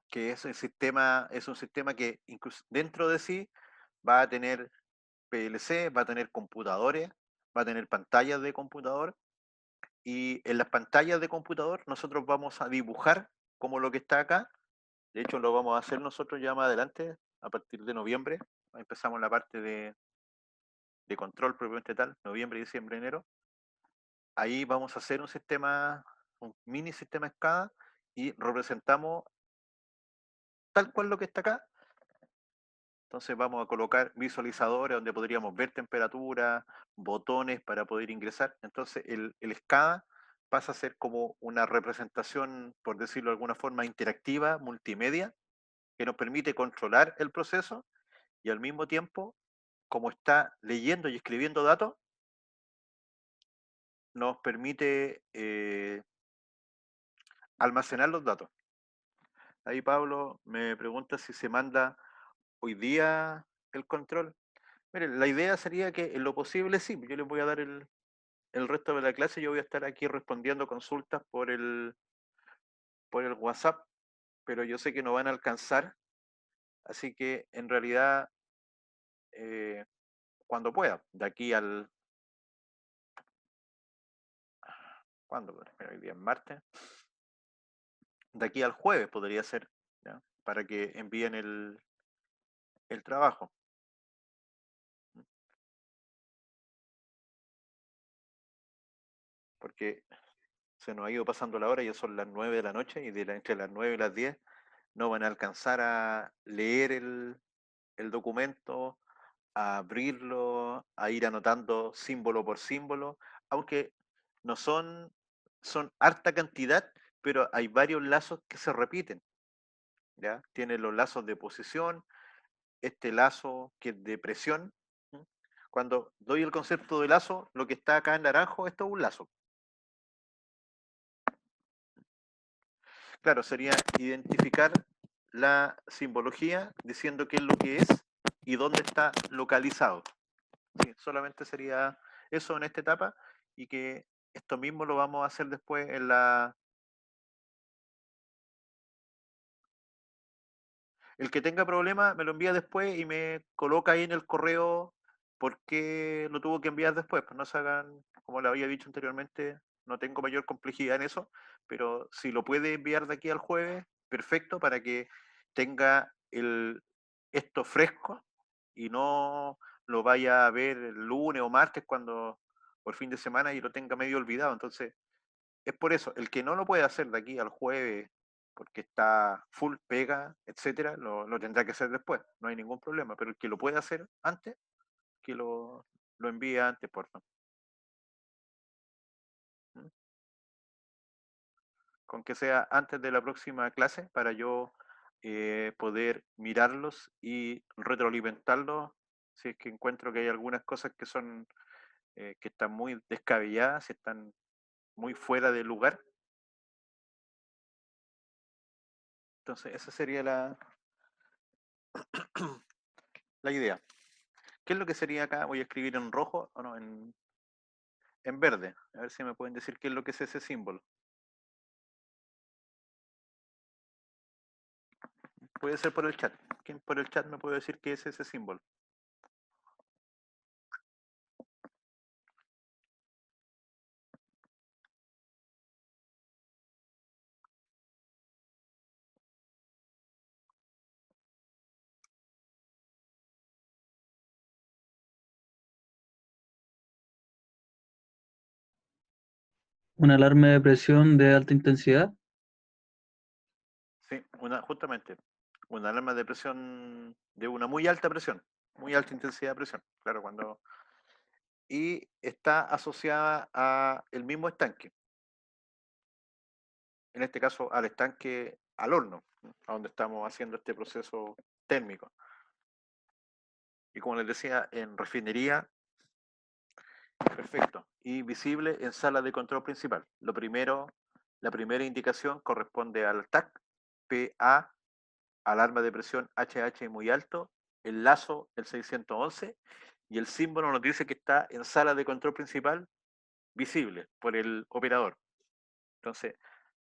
que es un sistema que incluso dentro de sí va a tener PLC, va a tener computadores, va a tener pantallas de computador, y en las pantallas de computador nosotros vamos a dibujar como lo que está acá. De hecho lo vamos a hacer nosotros ya más adelante, a partir de noviembre. Empezamos la parte de control propiamente tal, noviembre, diciembre, enero. Ahí vamos a hacer un sistema, un mini sistema SCADA, y representamos tal cual lo que está acá. Entonces vamos a colocar visualizadores donde podríamos ver temperatura, botones para poder ingresar. Entonces el SCADA pasa a ser como una representación, por decirlo de alguna forma, interactiva, multimedia, que nos permite controlar el proceso, y al mismo tiempo, como está leyendo y escribiendo datos, nos permite almacenar los datos. Ahí Pablo me pregunta si se manda hoy día el control. Miren, la idea sería que en lo posible sí, yo les voy a dar el resto de la clase, yo voy a estar aquí respondiendo consultas por el WhatsApp, pero yo sé que no van a alcanzar, así que en realidad cuando pueda, de aquí al... ¿Cuándo? Mira, hoy día es martes. De aquí al jueves podría ser, ¿ya? Para que envíen el trabajo. Porque se nos ha ido pasando la hora, ya son las 9 de la noche, y entre las 9 y las 10 no van a alcanzar a leer el documento, a abrirlo, a ir anotando símbolo por símbolo, aunque no son harta cantidad, pero hay varios lazos que se repiten. ¿ya? Tiene los lazos de posición, este lazo que es de presión. Cuando doy el concepto de lazo, lo que está acá en naranjo, esto es un lazo. Claro, sería identificar la simbología diciendo qué es lo que es y dónde está localizado. Sí, solamente sería eso en esta etapa, y que esto mismo lo vamos a hacer después en la... El que tenga problema me lo envía después y me coloca ahí en el correo por qué lo tuvo que enviar después. Pues no se hagan, como le había dicho anteriormente, no tengo mayor complejidad en eso, pero si lo puede enviar de aquí al jueves, perfecto, para que tenga esto fresco y no lo vaya a ver el lunes o martes cuando por fin de semana y lo tenga medio olvidado. Entonces, es por eso, el que no lo puede hacer de aquí al jueves porque está full pega, etcétera, lo tendrá que hacer después, no hay ningún problema, pero el que lo puede hacer antes, que lo envíe antes, por favor. Con que sea antes de la próxima clase para yo poder mirarlos y retroalimentarlos si es que encuentro que hay algunas cosas que son que están muy descabelladas, están muy fuera de lugar. Entonces, esa sería la idea. ¿Qué es lo que sería acá? Voy a escribir en rojo, o no, en verde. A ver si me pueden decir qué es lo que es ese símbolo. Puede ser por el chat. ¿Quién por el chat me puede decir qué es ese símbolo? Una alarma de presión de alta intensidad. Sí, justamente. Una alarma de presión de una muy alta presión, muy alta intensidad de presión. Claro, cuando... Y está asociada a el mismo estanque. En este caso, al estanque, al horno, a donde estamos haciendo este proceso térmico. Y como les decía, en refinería, perfecto. Y visible en sala de control principal. La primera indicación corresponde al TAC, PA, alarma de presión HH muy alto, el lazo, el 611, y el símbolo nos dice que está en sala de control principal, visible por el operador. Entonces,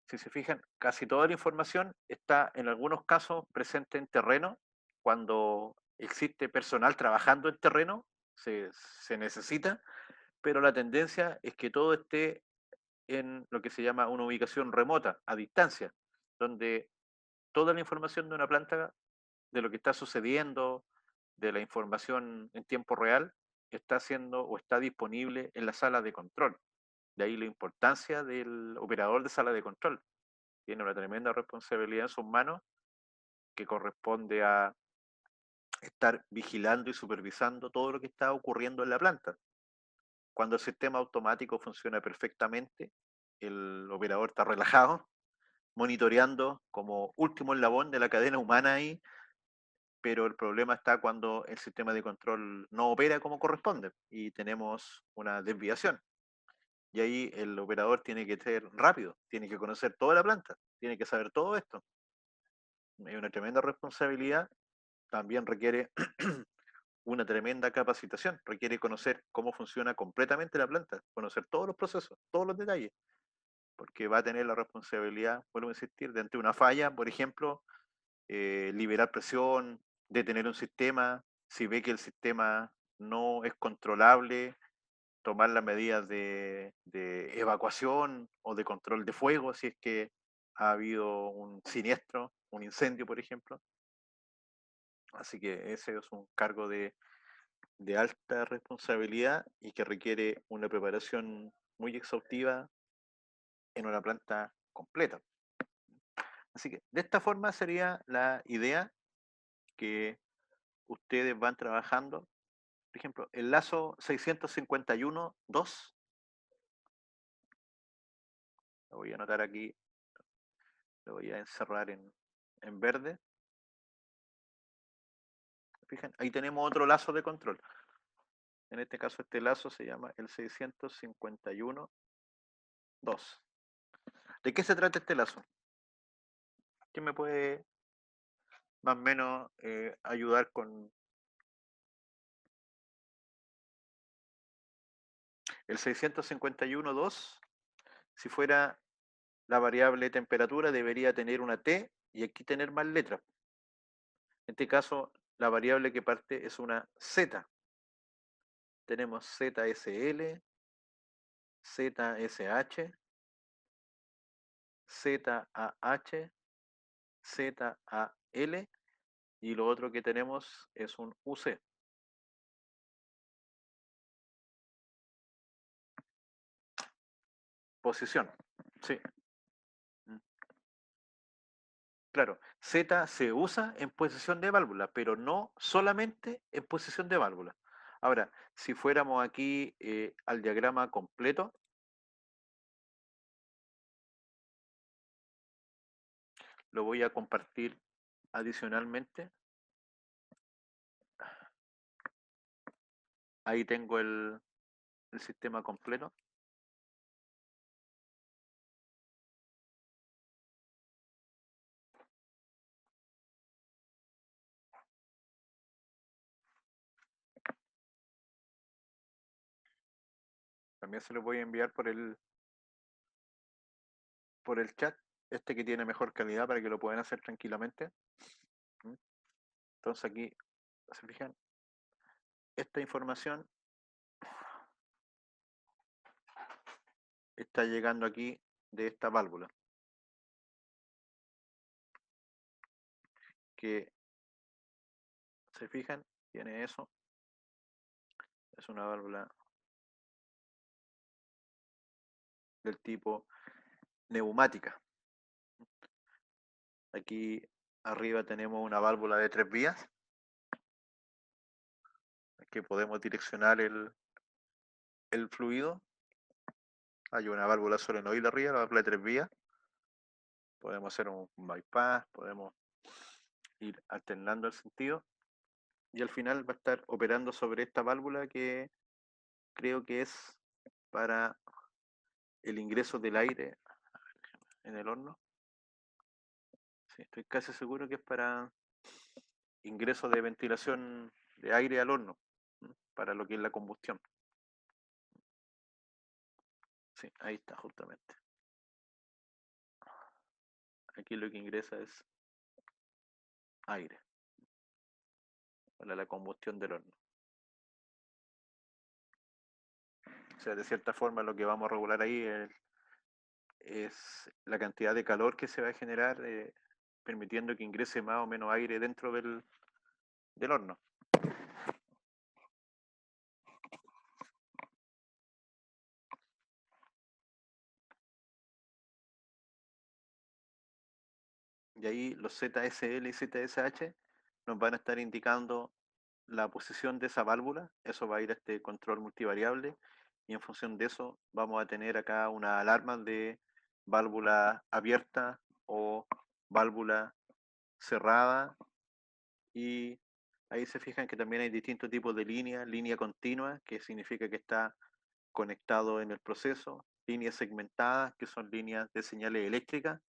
si se fijan, casi toda la información está en algunos casos presente en terreno. Cuando existe personal trabajando en terreno, se necesita, pero la tendencia es que todo esté en lo que se llama una ubicación remota, a distancia, donde toda la información de una planta, de lo que está sucediendo, de la información en tiempo real, está siendo o está disponible en la sala de control. De ahí la importancia del operador de sala de control. Tiene una tremenda responsabilidad en sus manos que corresponde a estar vigilando y supervisando todo lo que está ocurriendo en la planta. Cuando el sistema automático funciona perfectamente, el operador está relajado, monitoreando como último eslabón de la cadena humana ahí, pero el problema está cuando el sistema de control no opera como corresponde y tenemos una desviación. Y ahí el operador tiene que ser rápido, tiene que conocer toda la planta, tiene que saber todo esto. Hay una tremenda responsabilidad, también requiere una tremenda capacitación, requiere conocer cómo funciona completamente la planta, conocer todos los procesos, todos los detalles, porque va a tener la responsabilidad, vuelvo a insistir, de ante una falla, por ejemplo, liberar presión, detener un sistema, si ve que el sistema no es controlable, tomar las medidas de evacuación o de control de fuego si es que ha habido un siniestro, un incendio, por ejemplo. Así que ese es un cargo de alta responsabilidad y que requiere una preparación muy exhaustiva en una planta completa. Así que de esta forma sería la idea que ustedes van trabajando. Por ejemplo, el lazo 651.2, lo voy a anotar aquí, lo voy a encerrar en en verde. Fijan, ahí tenemos otro lazo de control. En este caso, este lazo se llama el 651.2. ¿De qué se trata este lazo? ¿Quién me puede más o menos ayudar con el 651.2? Si fuera la variable temperatura, debería tener una T y aquí tener más letras. En este caso, la variable que parte es una Z. Tenemos ZSL, ZSH, ZAH, ZAL y lo otro que tenemos es un UC. Posición, sí. Claro, Z se usa en posición de válvula, pero no solamente en posición de válvula. Ahora, si fuéramos aquí al diagrama completo, lo voy a compartir adicionalmente. Ahí tengo el sistema completo. También se lo voy a enviar por el chat, este que tiene mejor calidad para que lo puedan hacer tranquilamente. Entonces aquí, ¿se fijan? Esta información está llegando aquí de esta válvula, que, ¿se fijan? Tiene eso. Es una válvula del tipo neumática. Aquí arriba tenemos una válvula de 3 vías que podemos direccionar el fluido. Hay una válvula solenoide arriba, la válvula de 3 vías. Podemos hacer un bypass, podemos ir alternando el sentido. Y al final va a estar operando sobre esta válvula que creo que es para el ingreso del aire en el horno. Sí, estoy casi seguro que es para ingreso de ventilación de aire al horno, para lo que es la combustión. Sí, ahí está justamente. Aquí lo que ingresa es aire para la combustión del horno. O sea, de cierta forma lo que vamos a regular ahí es la cantidad de calor que se va a generar, permitiendo que ingrese más o menos aire dentro del horno. Y ahí los ZSL y ZSH nos van a estar indicando la posición de esa válvula. Eso va a ir a este control multivariable y en función de eso vamos a tener acá una alarma de válvula abierta o válvula cerrada, y ahí se fijan que también hay distintos tipos de línea continua, que significa que está conectado en el proceso, líneas segmentadas, que son líneas de señales eléctricas,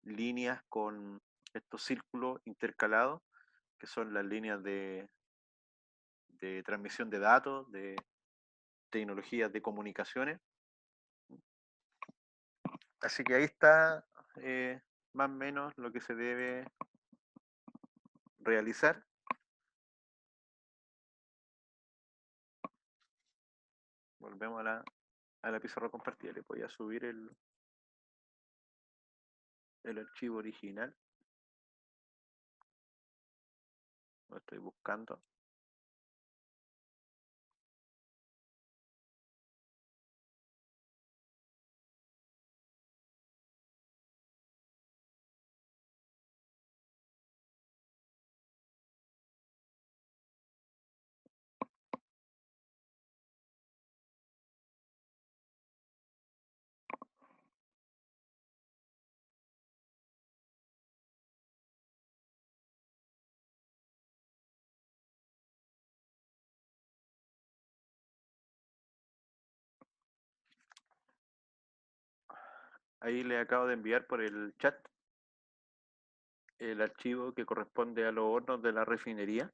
líneas con estos círculos intercalados, que son las líneas de transmisión de datos, de tecnologías de comunicaciones. Así que ahí está más o menos lo que se debe realizar. Volvemos a la pizarra compartida. Le voy a subir el archivo original. Lo estoy buscando. Ahí le acabo de enviar por el chat el archivo que corresponde a los hornos de la refinería,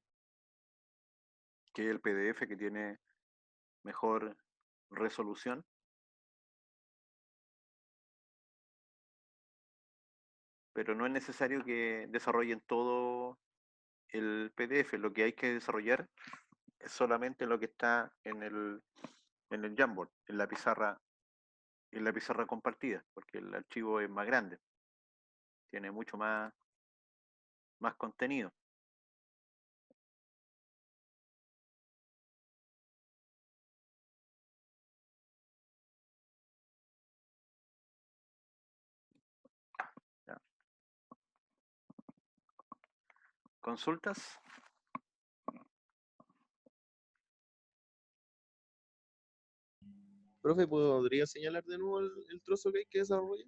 que es el PDF que tiene mejor resolución. Pero no es necesario que desarrollen todo el PDF. Lo que hay que desarrollar es solamente lo que está en el Jamboard, en la pizarra compartida, porque el archivo es más grande, tiene mucho más contenido. Ya. ¿Consultas? Profe, ¿podría señalar de nuevo el trozo que hay que desarrollar?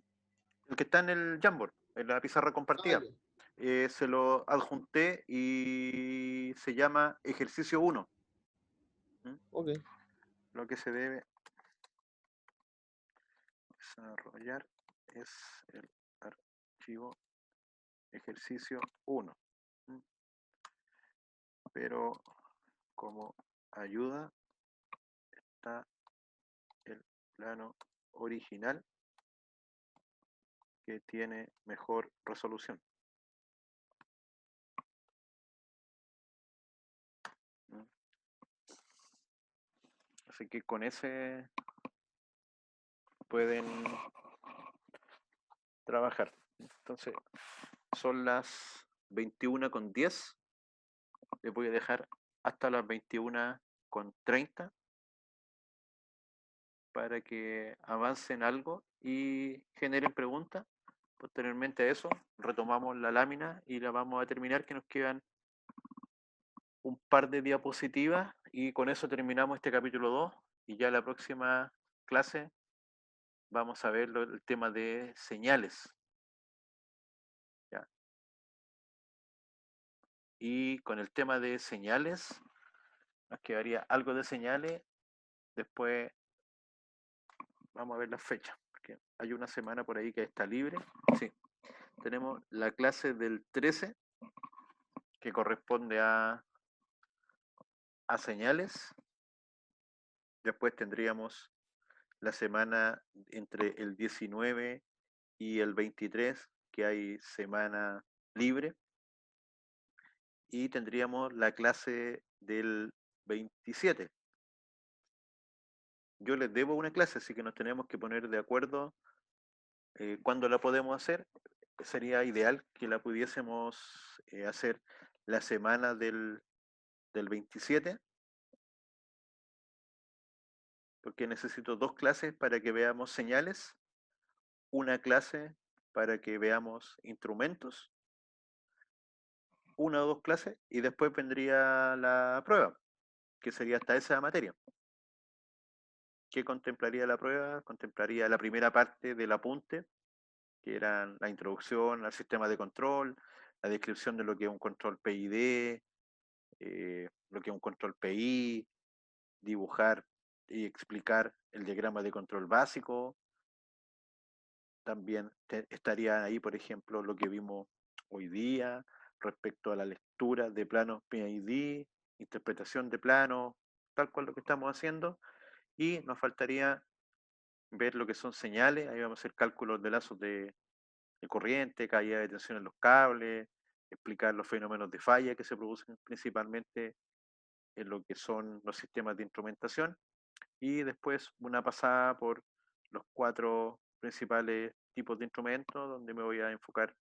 El que está en el Jamboard, en la pizarra compartida. Se lo adjunté y se llama ejercicio 1. Ok. Lo que se debe desarrollar es el archivo ejercicio 1. Pero como ayuda está el plano original que tiene mejor resolución. Así que con ese pueden trabajar. Entonces, son las 21:10. Les voy a dejar hasta las 21:30 para que avancen algo y generen preguntas. Posteriormente a eso, retomamos la lámina y la vamos a terminar, que nos quedan un par de diapositivas y con eso terminamos este capítulo 2 y ya la próxima clase vamos a ver el tema de señales. ¿Ya? Y con el tema de señales nos quedaría algo de señales. Después vamos a ver las fechas, porque hay una semana por ahí que está libre. Sí, tenemos la clase del 13 que corresponde a señales. Después tendríamos la semana entre el 19 y el 23, que hay semana libre. Y tendríamos la clase del 27. Yo les debo una clase, así que nos tenemos que poner de acuerdo cuándo la podemos hacer. Sería ideal que la pudiésemos hacer la semana del 27, porque necesito 2 clases para que veamos señales, una clase para que veamos instrumentos, 1 o 2 clases, y después vendría la prueba, que sería hasta esa materia. ¿Qué contemplaría la prueba? Contemplaría la primera parte del apunte, que eran la introducción al sistema de control, la descripción de lo que es un control PID, lo que es un control PI, dibujar y explicar el diagrama de control básico. También estaría ahí, por ejemplo, lo que vimos hoy día respecto a la lectura de planos PID, interpretación de planos, tal cual lo que estamos haciendo. Y nos faltaría ver lo que son señales. Ahí vamos a hacer cálculos de lazos de corriente, caída de tensión en los cables, explicar los fenómenos de falla que se producen principalmente en lo que son los sistemas de instrumentación, y después una pasada por los 4 principales tipos de instrumentos, donde me voy a enfocar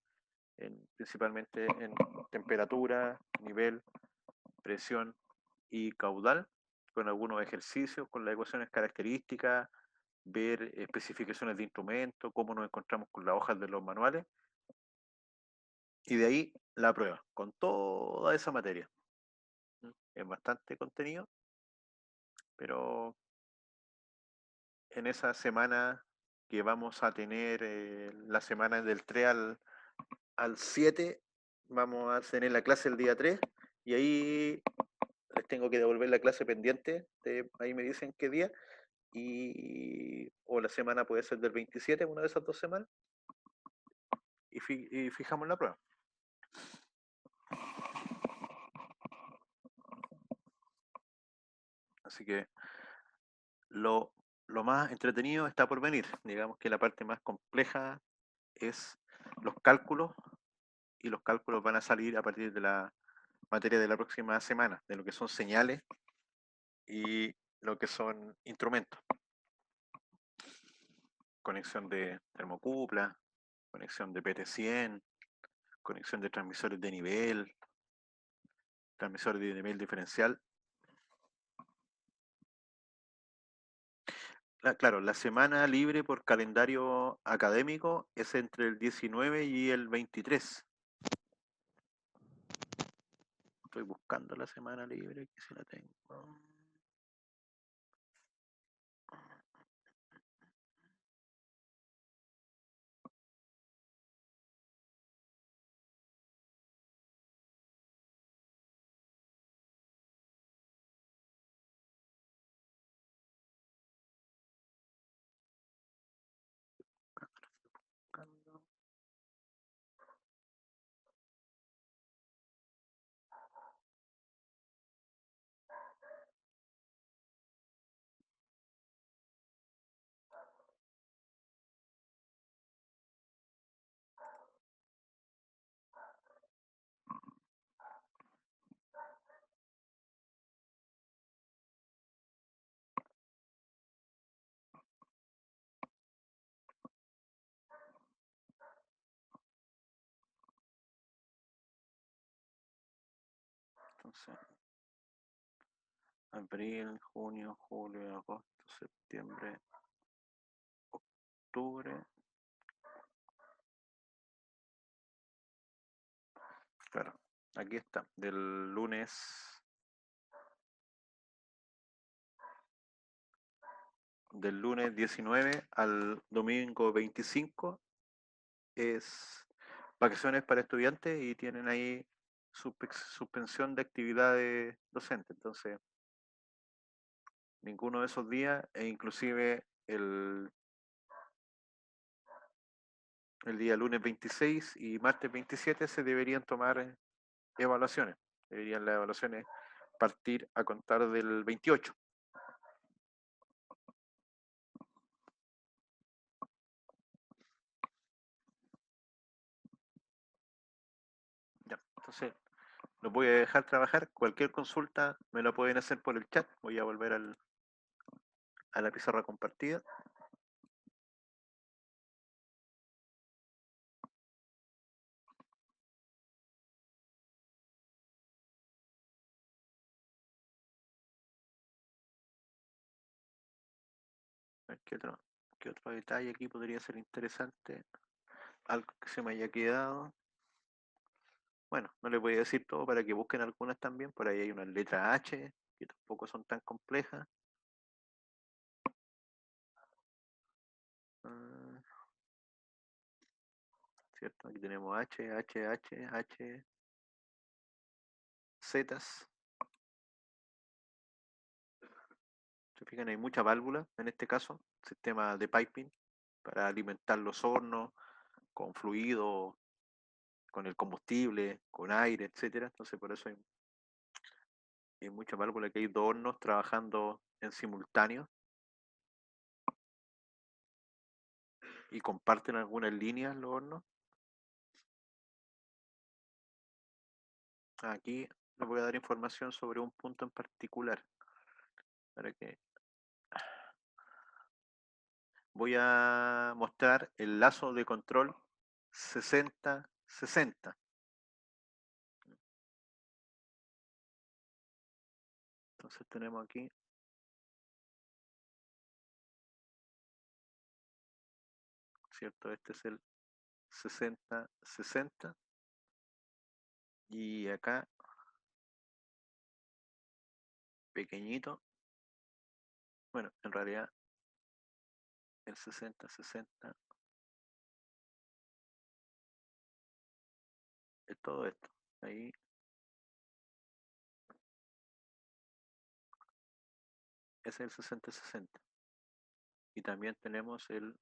principalmente en temperatura, nivel, presión y caudal, con algunos ejercicios, con las ecuaciones características, ver especificaciones de instrumentos, cómo nos encontramos con las hojas de los manuales, y de ahí la prueba, con toda esa materia. Es bastante contenido, pero en esa semana que vamos a tener, la semana del 3 al 7, vamos a tener la clase el día 3, y ahí les tengo que devolver la clase pendiente, ahí me dicen qué día, o la semana puede ser del 27, una de esas 2 semanas, y fijamos la prueba. Así que lo más entretenido está por venir. Digamos que la parte más compleja es los cálculos, y los cálculos van a salir a partir de la materia de la próxima semana, de lo que son señales y lo que son instrumentos. Conexión de termocupla, conexión de PT100, conexión de transmisores de nivel, transmisores de nivel diferencial. Claro, la semana libre por calendario académico es entre el 19 y el 23. Estoy buscando la semana libre, que se la tengo. Buscando. Entonces, abril, junio, julio, agosto, septiembre, octubre. Claro, aquí está, del lunes 19 al domingo 25 es vacaciones para estudiantes y tienen ahí suspensión de actividades docentes. Entonces, ninguno de esos días, e inclusive el día lunes 26 y martes 27 se deberían tomar evaluaciones. Deberían las evaluaciones partir a contar del 28. Ya, entonces los voy a dejar trabajar. Cualquier consulta me la pueden hacer por el chat. Voy a volver a la pizarra compartida. A ver qué otro detalle aquí podría ser interesante. Algo que se me haya quedado. Bueno, no les voy a decir todo para que busquen algunas también. Por ahí hay unas letras H que tampoco son tan complejas. Ah, ¿cierto? Aquí tenemos H, H, H, H, Zetas. Se fijan, hay muchas válvulas en este caso, sistema de piping para alimentar los hornos con fluido, con el combustible, con aire, etcétera. Entonces por eso hay muchas válvulas, que hay 2 hornos trabajando en simultáneo y comparten algunas líneas los hornos. Aquí les voy a dar información sobre un punto en particular para que voy a mostrar el lazo de control 60-60. Entonces tenemos aquí ¿cierto? Este es el 60-60 y acá pequeñito, bueno, en realidad el 60-60 es todo esto, ahí es el 60-60. y también tenemos el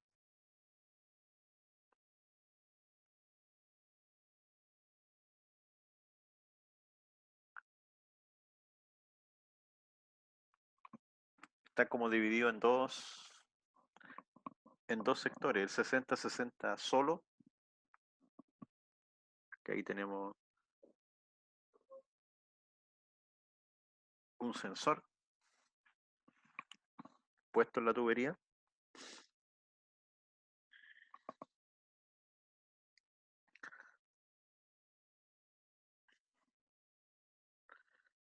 está como dividido en dos sectores, el 60-60 solo, que ahí tenemos un sensor puesto en la tubería.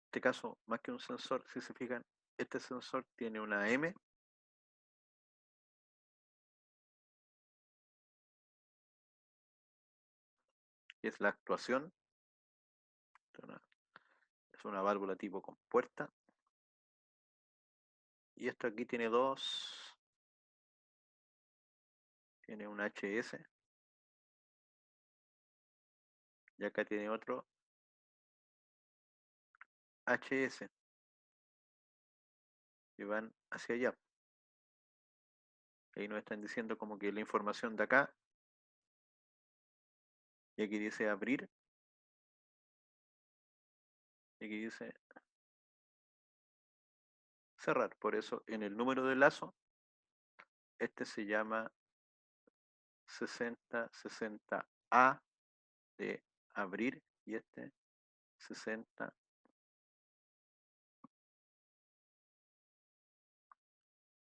En este caso, más que un sensor, si se fijan, este sensor tiene una M que es la actuación. Es una válvula tipo compuerta. Y esto aquí tiene dos. Tiene un HS. Y acá tiene otro HS. Que van hacia allá. Ahí nos están diciendo como que la información de acá. Y aquí dice abrir. Y aquí dice cerrar. Por eso en el número de lazo, este se llama 60-60A de abrir y este 60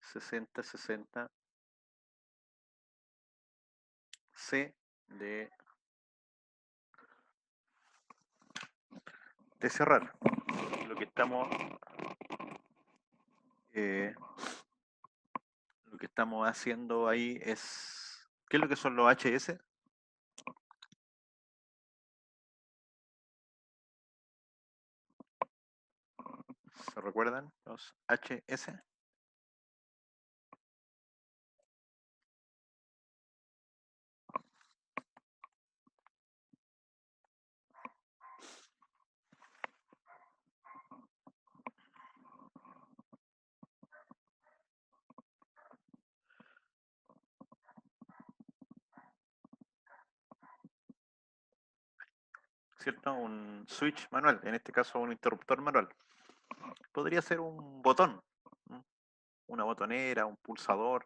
60 C de cerrar. Lo que estamos haciendo ahí es, ¿qué es lo que son los HS? ¿Se recuerdan los HS? ¿Cierto? Un switch manual, en este caso un interruptor manual. Podría ser un botón, una botonera, un pulsador.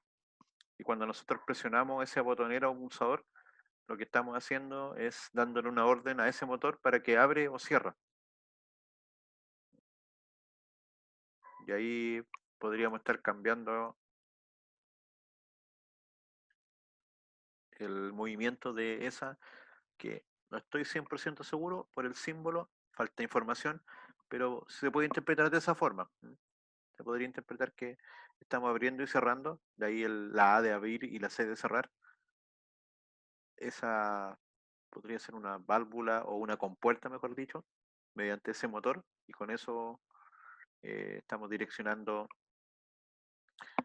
Y cuando nosotros presionamos esa botonera o pulsador, lo que estamos haciendo es dándole una orden a ese motor para que abre o cierra. Y ahí podríamos estar cambiando el movimiento de esa, que no estoy 100% seguro por el símbolo, falta información, pero se puede interpretar de esa forma. Se podría interpretar que estamos abriendo y cerrando, de ahí la A de abrir y la C de cerrar. Esa podría ser una válvula o una compuerta, mejor dicho, mediante ese motor, y con eso estamos direccionando.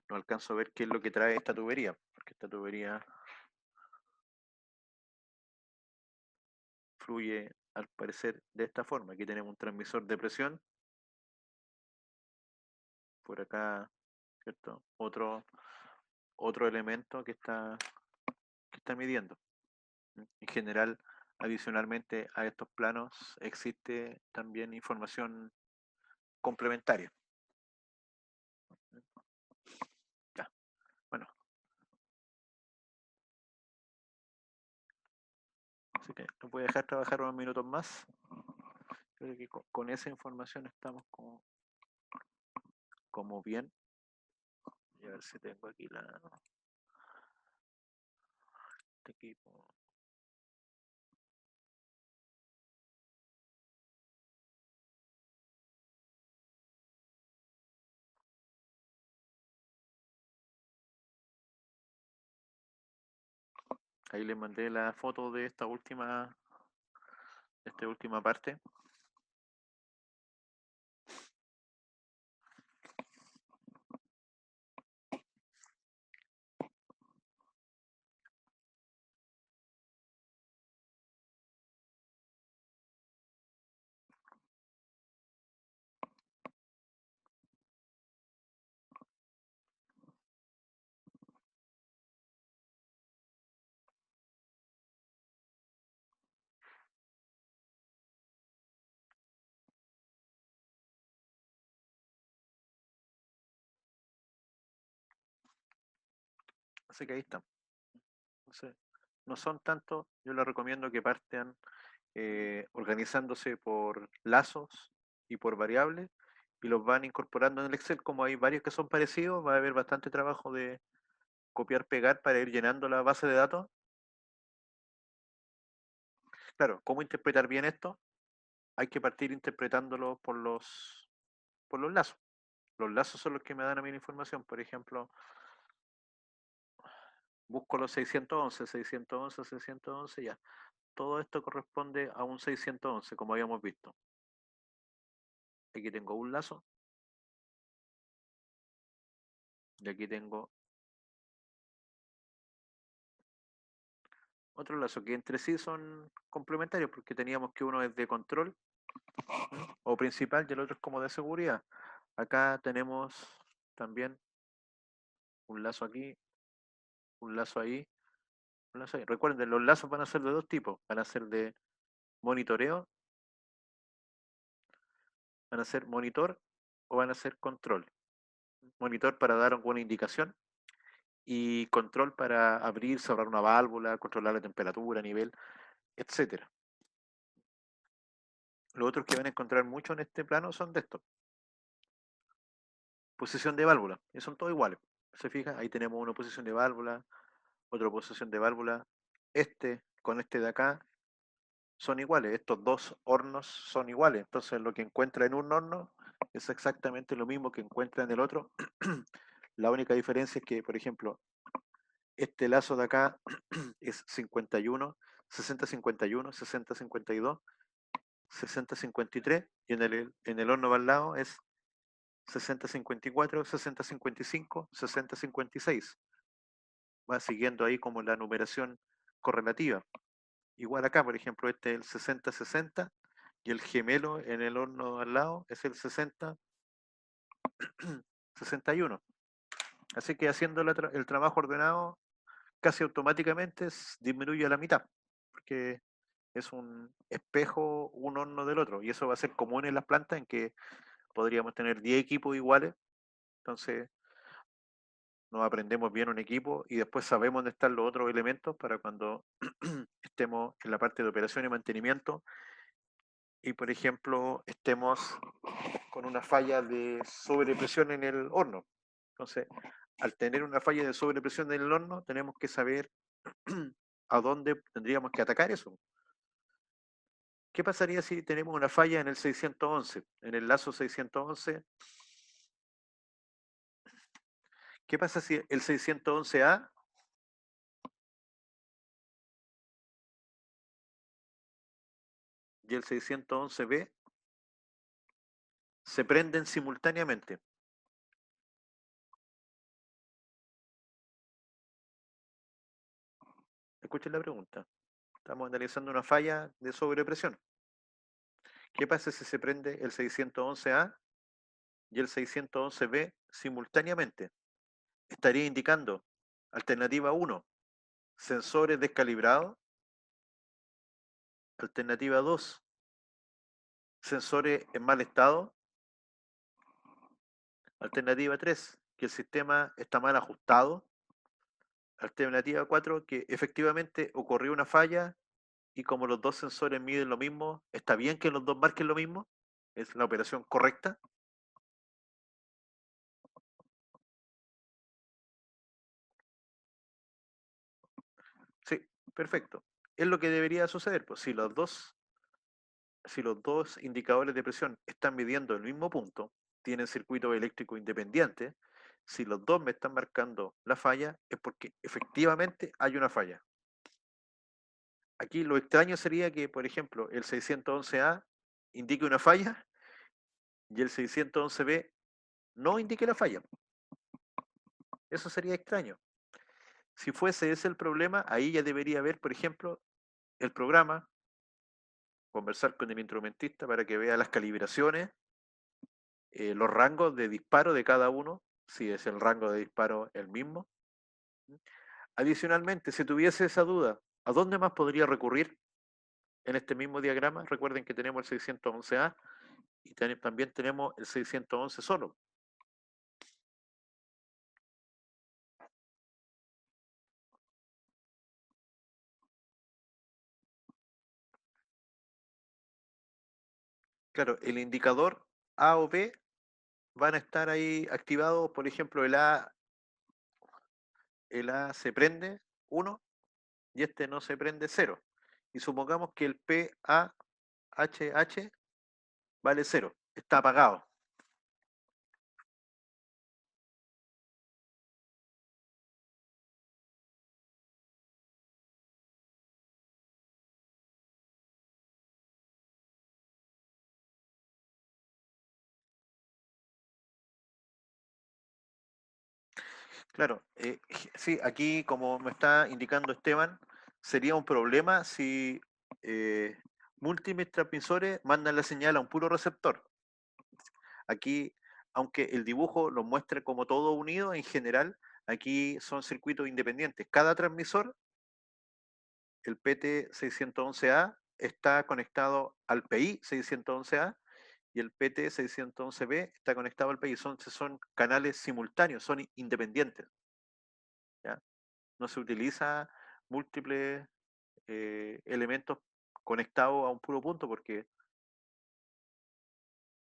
No alcanzo a ver qué es lo que trae esta tubería, porque esta tubería fluye al parecer de esta forma. Aquí tenemos un transmisor de presión, por acá, ¿cierto? Otro elemento que está midiendo. En general, adicionalmente a estos planos existe también información complementaria. Ya, bueno. Así que los voy a dejar trabajar unos minutos más. Creo que con esa información estamos como bien. Voy a ver si tengo aquí este equipo. Ahí les mandé la foto de esta última parte. Así que ahí están. Entonces, no son tanto, yo les recomiendo que partan organizándose por lazos y por variables y los van incorporando en el Excel. Como hay varios que son parecidos, va a haber bastante trabajo de copiar, pegar para ir llenando la base de datos. Claro, ¿cómo interpretar bien esto? Hay que partir interpretándolo por los lazos. Los lazos son los que me dan a mí la información. Por ejemplo, busco los 611, 611, 611, ya. Todo esto corresponde a un 611, como habíamos visto. Aquí tengo un lazo. Y aquí tengo otro lazo, que entre sí son complementarios, porque teníamos que uno es de control o principal y el otro es como de seguridad. Acá tenemos también un lazo aquí, un lazo ahí, un lazo ahí. Recuerden, los lazos van a ser de dos tipos. Van a ser de monitoreo, van a ser monitor o van a ser control. Monitor para dar alguna indicación y control para abrir, cerrar una válvula, controlar la temperatura, nivel, etcétera. Los otros que van a encontrar mucho en este plano son de estos. Posición de válvula, y son todos iguales. ¿Se fija? Ahí tenemos una posición de válvula, otra posición de válvula. Este con este de acá son iguales. Estos dos hornos son iguales. Entonces lo que encuentra en un horno es exactamente lo mismo que encuentra en el otro. La única diferencia es que, por ejemplo, este lazo de acá es 51, 60-51, 60-52, 60-53 y en el horno de al lado es 60-54, 60-55, 60-56. Va siguiendo ahí como la numeración correlativa. Igual acá, por ejemplo, este es el 60-60 y el gemelo en el horno al lado es el 60-61. Así que haciendo el trabajo ordenado, casi automáticamente disminuye a la mitad, porque es un espejo un horno del otro, y eso va a ser común en las plantas en que podríamos tener 10 equipos iguales, entonces nos aprendemos bien un equipo y después sabemos dónde están los otros elementos para cuando estemos en la parte de operación y mantenimiento y, por ejemplo, estemos con una falla de sobrepresión en el horno. Entonces, al tener una falla de sobrepresión en el horno, tenemos que saber a dónde tendríamos que atacar eso. ¿Qué pasaría si tenemos una falla en el 611, en el lazo 611? ¿Qué pasa si el 611A y el 611B se prenden simultáneamente? Escuchen la pregunta. Estamos analizando una falla de sobrepresión. ¿Qué pasa si se prende el 611A y el 611B simultáneamente? Estaría indicando alternativa 1, sensores descalibrados. Alternativa 2, sensores en mal estado. Alternativa 3, que el sistema está mal ajustado. Alternativa 4, que efectivamente ocurrió una falla y como los dos sensores miden lo mismo, ¿está bien que los dos marquen lo mismo? ¿Es la operación correcta? Sí, perfecto. Es lo que debería suceder. Pues si los dos indicadores de presión están midiendo el mismo punto, tienen circuitos eléctricos independientes, si los dos me están marcando la falla, es porque efectivamente hay una falla. Aquí lo extraño sería que, por ejemplo, el 611A indique una falla y el 611B no indique la falla. Eso sería extraño. Si fuese ese el problema, ahí ya debería haber, por ejemplo, el programa, conversar con el instrumentista para que vea las calibraciones, los rangos de disparo de cada uno, si es el rango de disparo el mismo. Adicionalmente, si tuviese esa duda, ¿a dónde más podría recurrir en este mismo diagrama? Recuerden que tenemos el 611A y también tenemos el 611 solo. Claro, el indicador A o B van a estar ahí activados. Por ejemplo, el A se prende 1 y este no se prende 0. Y supongamos que el PAHH vale 0, está apagado. Claro, sí, aquí como me está indicando Esteban, sería un problema si múltiples transmisores mandan la señal a un puro receptor. Aquí, aunque el dibujo lo muestre como todo unido, en general, aquí son circuitos independientes. Cada transmisor, el PT611A, está conectado al PI 611A y el PT611B está conectado al PI. Son canales simultáneos, son independientes. ¿Ya? No se utiliza múltiples elementos conectados a un puro punto porque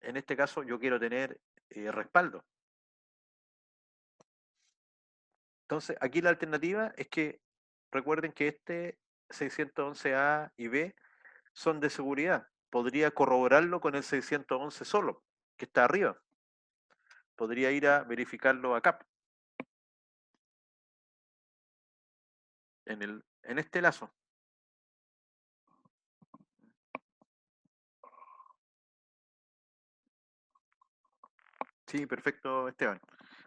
en este caso yo quiero tener respaldo. Entonces, aquí la alternativa es que recuerden que este 611A y B son de seguridad. Podría corroborarlo con el 611 solo, que está arriba. Podría ir a verificarlo acá, en este lazo. Sí, perfecto, Esteban.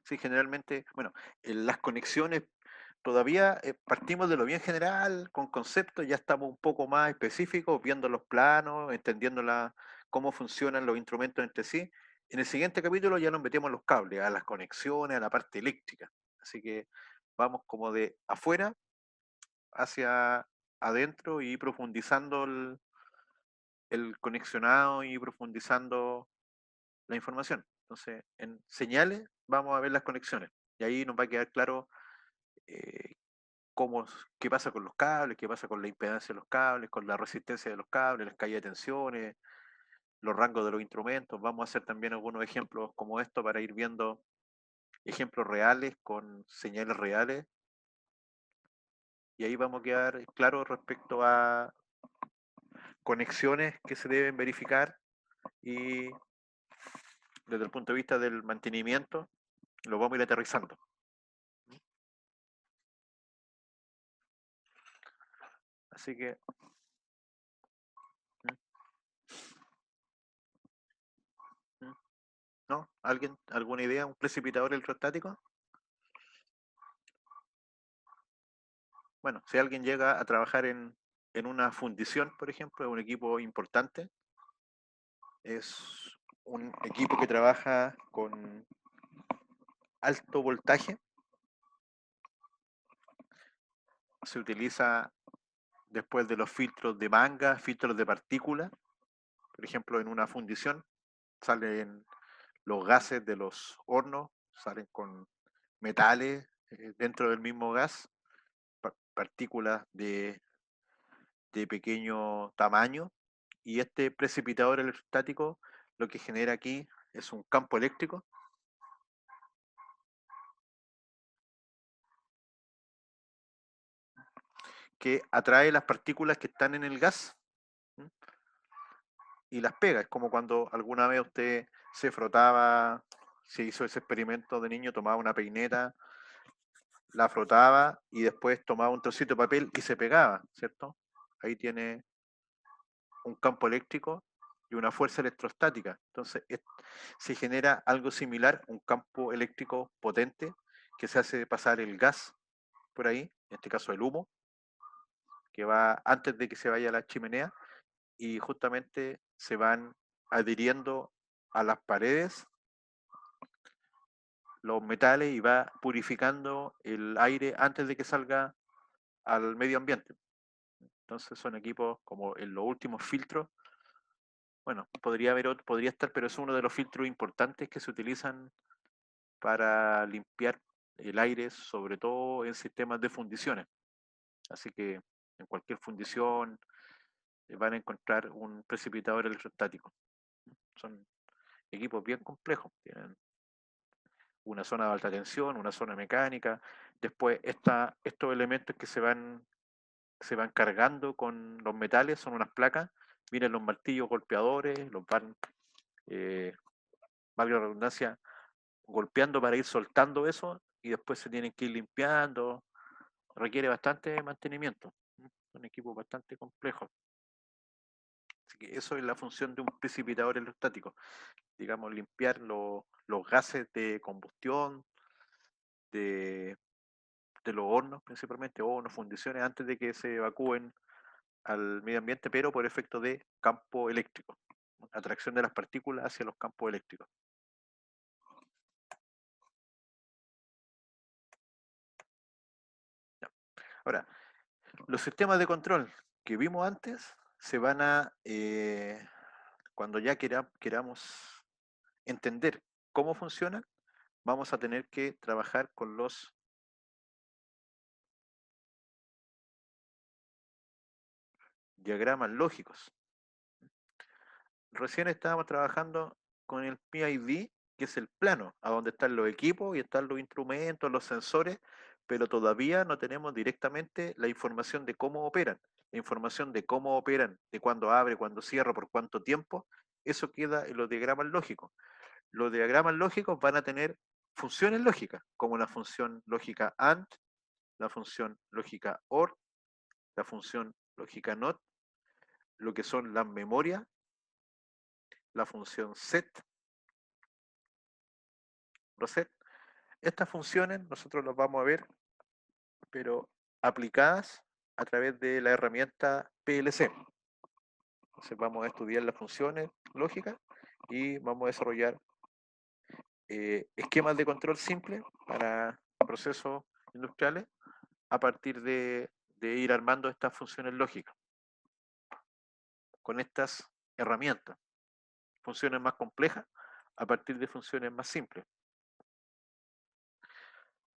Sí, generalmente, bueno, en las conexiones todavía partimos de lo bien general, con conceptos, ya estamos un poco más específicos, viendo los planos, entendiendo cómo funcionan los instrumentos entre sí. En el siguiente capítulo ya nos metemos a los cables, a las conexiones, a la parte eléctrica. Así que vamos como de afuera hacia adentro y profundizando el conexionado y profundizando la información. Entonces, en señales vamos a ver las conexiones y ahí nos va a quedar claro eh, qué pasa con los cables, qué pasa con la impedancia de los cables, con la resistencia de los cables, las caídas de tensiones, los rangos de los instrumentos. Vamos a hacer también algunos ejemplos como esto para ir viendo ejemplos reales con señales reales y ahí vamos a quedar claros respecto a conexiones que se deben verificar y desde el punto de vista del mantenimiento lo vamos a ir aterrizando. Así que ¿no? ¿Alguien, alguna idea? ¿Un precipitador electrostático? Bueno, si alguien llega a trabajar en una fundición, por ejemplo, es un equipo importante. Es un equipo que trabaja con alto voltaje. Se utiliza después de los filtros de manga, filtros de partículas. Por ejemplo, en una fundición salen los gases de los hornos, salen con metales dentro del mismo gas, partículas de pequeño tamaño, y este precipitador electrostático lo que genera aquí es un campo eléctrico que atrae las partículas que están en el gas y las pega. Es como cuando alguna vez usted se frotaba, se hizo ese experimento de niño, tomaba una peineta, la frotaba y después tomaba un trocito de papel y se pegaba, ¿cierto? Ahí tiene un campo eléctrico y una fuerza electrostática. Entonces se genera algo similar, un campo eléctrico potente que se hace pasar el gas por ahí, en este caso el humo, que va antes de que se vaya a la chimenea y justamente se van adhiriendo a las paredes los metales y va purificando el aire antes de que salga al medio ambiente. Entonces son equipos como en los últimos filtros. Bueno, podría haber otro, podría estar, pero es uno de los filtros importantes que se utilizan para limpiar el aire, sobre todo en sistemas de fundiciones. Así que en cualquier fundición van a encontrar un precipitador electrostático. Son equipos bien complejos. Tienen una zona de alta tensión, una zona mecánica. Después estos elementos que se van cargando con los metales son unas placas. Miren los martillos golpeadores, los van, valga la redundancia, golpeando para ir soltando eso y después se tienen que ir limpiando. Requiere bastante mantenimiento. Son equipos bastante complejos. Así que eso es la función de un precipitador electrostático. Digamos, limpiar los gases de combustión, de los hornos principalmente, hornos, fundiciones, antes de que se evacúen al medio ambiente, pero por efecto de campo eléctrico, atracción de las partículas hacia los campos eléctricos. Ya. Ahora, los sistemas de control que vimos antes se van a, cuando ya queramos entender cómo funcionan, vamos a tener que trabajar con los diagramas lógicos. Recién estábamos trabajando con el PID, que es el plano, a donde están los equipos y están los instrumentos, los sensores, pero todavía no tenemos directamente la información de cómo operan. La información de cómo operan, de cuándo abre, cuándo cierra, por cuánto tiempo, eso queda en los diagramas lógicos. Los diagramas lógicos van a tener funciones lógicas, como la función lógica AND, la función lógica OR, la función lógica NOT, lo que son las memorias, la función set, reset. Estas funciones nosotros las vamos a ver, pero aplicadas a través de la herramienta PLC. Entonces vamos a estudiar las funciones lógicas y vamos a desarrollar esquemas de control simples para procesos industriales a partir de ir armando estas funciones lógicas con estas herramientas. Funciones más complejas a partir de funciones más simples.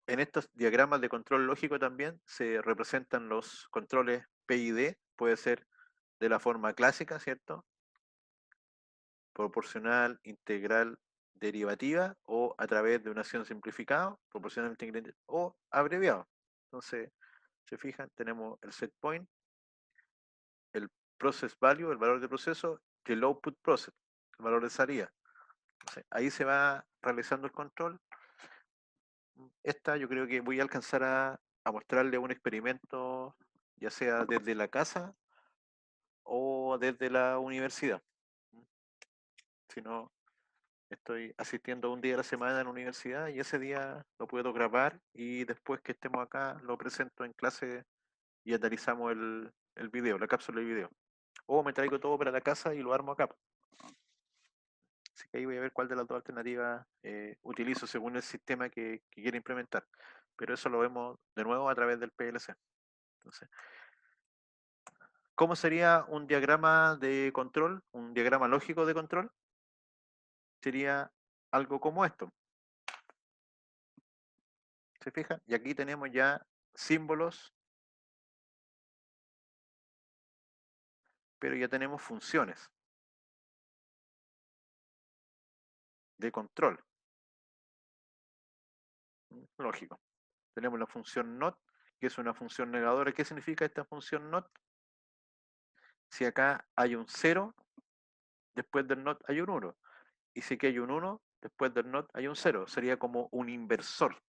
En estos diagramas de control lógico también se representan los controles PID, puede ser de la forma clásica, ¿cierto? Proporcional, integral, derivativa, o a través de una acción simplificada, proporcional, integral, o abreviado. Entonces, se fijan, tenemos el set point, el process value, el valor de proceso, y el output process, el valor de salida. Entonces, ahí se va realizando el control. Esta yo creo que voy a alcanzar a mostrarle un experimento, ya sea desde la casa o desde la universidad. Si no, estoy asistiendo un día a la semana en la universidad y ese día lo puedo grabar y después que estemos acá lo presento en clase y analizamos el video, la cápsula de video. O me traigo todo para la casa y lo armo acá. Así que ahí voy a ver cuál de las dos alternativas utilizo según el sistema que quiero implementar. Pero eso lo vemos de nuevo a través del PLC. Entonces, ¿cómo sería un diagrama de control? Un diagrama lógico de control. Sería algo como esto. ¿Se fijan? Y aquí tenemos ya símbolos, pero ya tenemos funciones de control. Lógico. Tenemos la función NOT, que es una función negadora. ¿Qué significa esta función NOT? Si acá hay un 0, después del NOT hay un 1. Y si aquí hay un 1, después del NOT hay un 0. Sería como un inversor.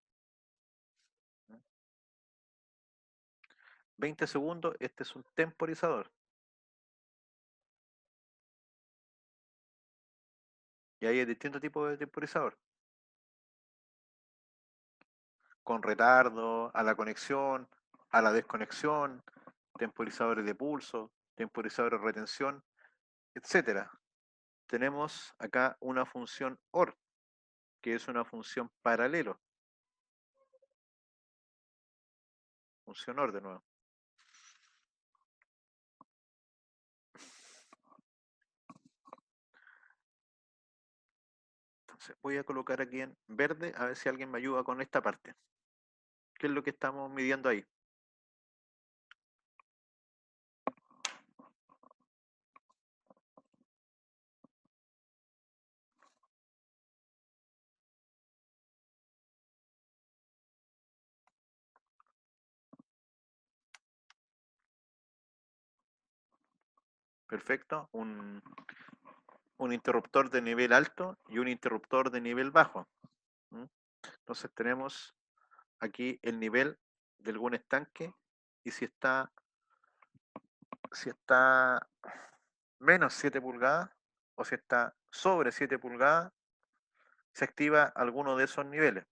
20 segundos, este es un temporizador. Y hay distintos tipos de temporizador. Con retardo, a la conexión, a la desconexión, temporizadores de pulso, temporizadores de retención, etcétera. Tenemos acá una función OR, que es una función paralelo. Función OR de nuevo. Entonces voy a colocar aquí en verde, a ver si alguien me ayuda con esta parte. ¿Qué es lo que estamos midiendo ahí? Perfecto. Un interruptor de nivel alto y un interruptor de nivel bajo. Entonces tenemos aquí el nivel de algún estanque y si está menos 7 pulgadas o si está sobre 7 pulgadas, se activa alguno de esos niveles.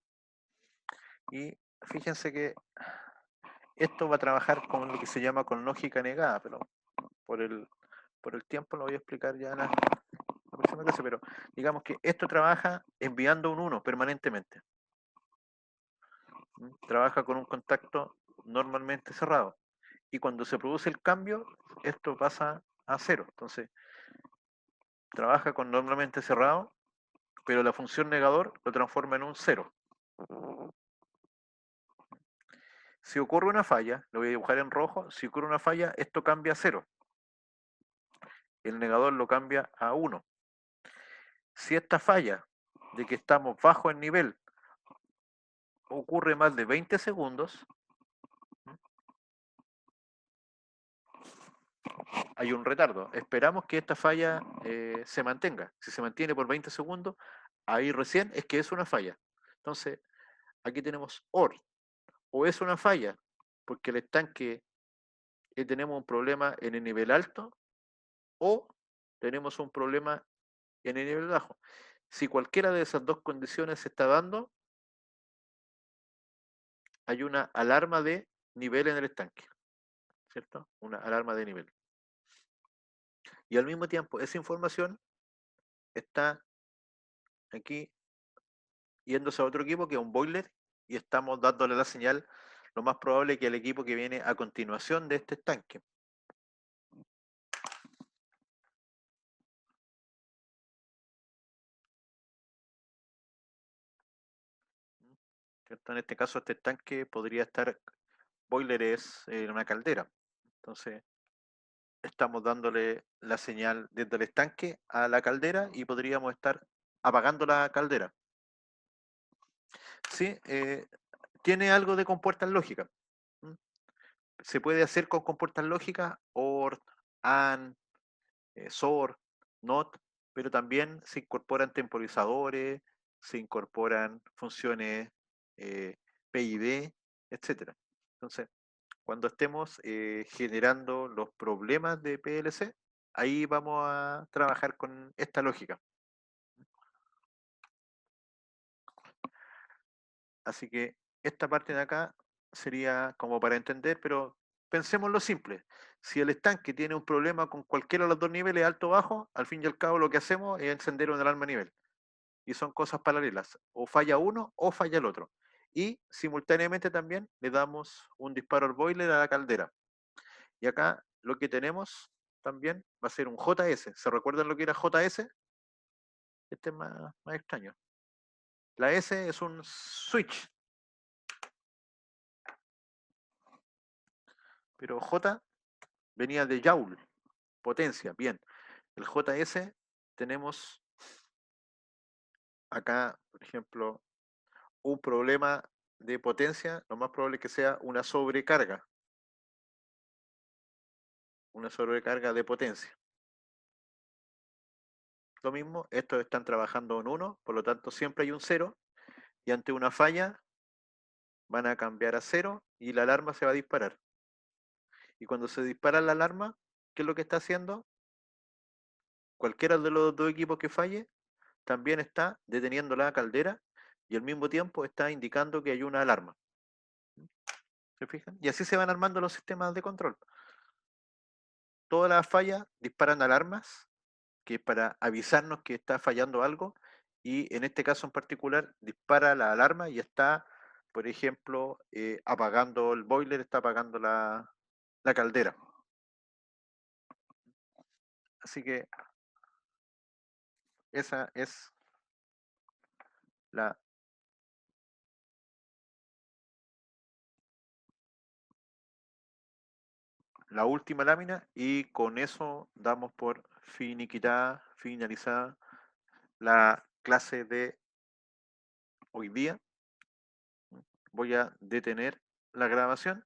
Y fíjense que esto va a trabajar con lo que se llama con lógica negada, pero por el tiempo lo voy a explicar ya en la próxima clase, pero digamos que esto trabaja enviando un 1 permanentemente. Trabaja con un contacto normalmente cerrado. Y cuando se produce el cambio, esto pasa a 0. Entonces, trabaja con normalmente cerrado, pero la función negador lo transforma en un 0. Si ocurre una falla, lo voy a dibujar en rojo, si ocurre una falla, esto cambia a 0. El negador lo cambia a 1. Si esta falla de que estamos bajo el nivel ocurre más de 20 segundos, hay un retardo. Esperamos que esta falla se mantenga. Si se mantiene por 20 segundos, ahí recién es que es una falla. Entonces, aquí tenemos OR. O es una falla, porque el estanque tenemos un problema en el nivel alto, o tenemos un problema en el nivel bajo. Si cualquiera de esas dos condiciones se está dando, hay una alarma de nivel en el estanque, ¿cierto? Una alarma de nivel. Y al mismo tiempo, esa información está aquí yéndose a otro equipo que es un boiler y estamos dándole la señal, lo más probable que el equipo que viene a continuación de este estanque. ¿Cierto? En este caso, este estanque podría estar, boiler es una caldera. Entonces, estamos dándole la señal desde el estanque a la caldera y podríamos estar apagando la caldera. Sí, tiene algo de compuertas lógicas. Se puede hacer con compuertas lógicas, OR, AND, SOR, NOT, pero también se incorporan temporizadores, se incorporan funciones PID, etc. Entonces, cuando estemos generando los problemas de PLC, ahí vamos a trabajar con esta lógica. Así que esta parte de acá sería como para entender, pero pensemos lo simple. Si el estanque tiene un problema con cualquiera de los dos niveles, alto o bajo, al fin y al cabo lo que hacemos es encender una alarma a nivel. Y son cosas paralelas. O falla uno o falla el otro. Y simultáneamente también le damos un disparo al boiler a la caldera. Y acá lo que tenemos también va a ser un JS. ¿Se recuerdan lo que era JS? Este es más extraño. La S es un switch. Pero J venía de Joule, potencia. Bien. El JS tenemos acá, por ejemplo, un problema de potencia. Lo más probable es que sea una sobrecarga. Una sobrecarga de potencia. Lo mismo, estos están trabajando en 1, por lo tanto siempre hay un 0, y ante una falla van a cambiar a 0 y la alarma se va a disparar. Y cuando se dispara la alarma, ¿qué es lo que está haciendo? Cualquiera de los dos equipos que falle también está deteniendo la caldera y al mismo tiempo está indicando que hay una alarma. ¿Se fijan? Y así se van armando los sistemas de control. Todas las fallas disparan alarmas, que es para avisarnos que está fallando algo, y en este caso en particular dispara la alarma y está, por ejemplo, apagando el boiler, está apagando la caldera. Así que esa es la última lámina, y con eso damos por finalizada la clase de hoy día. Voy a detener la grabación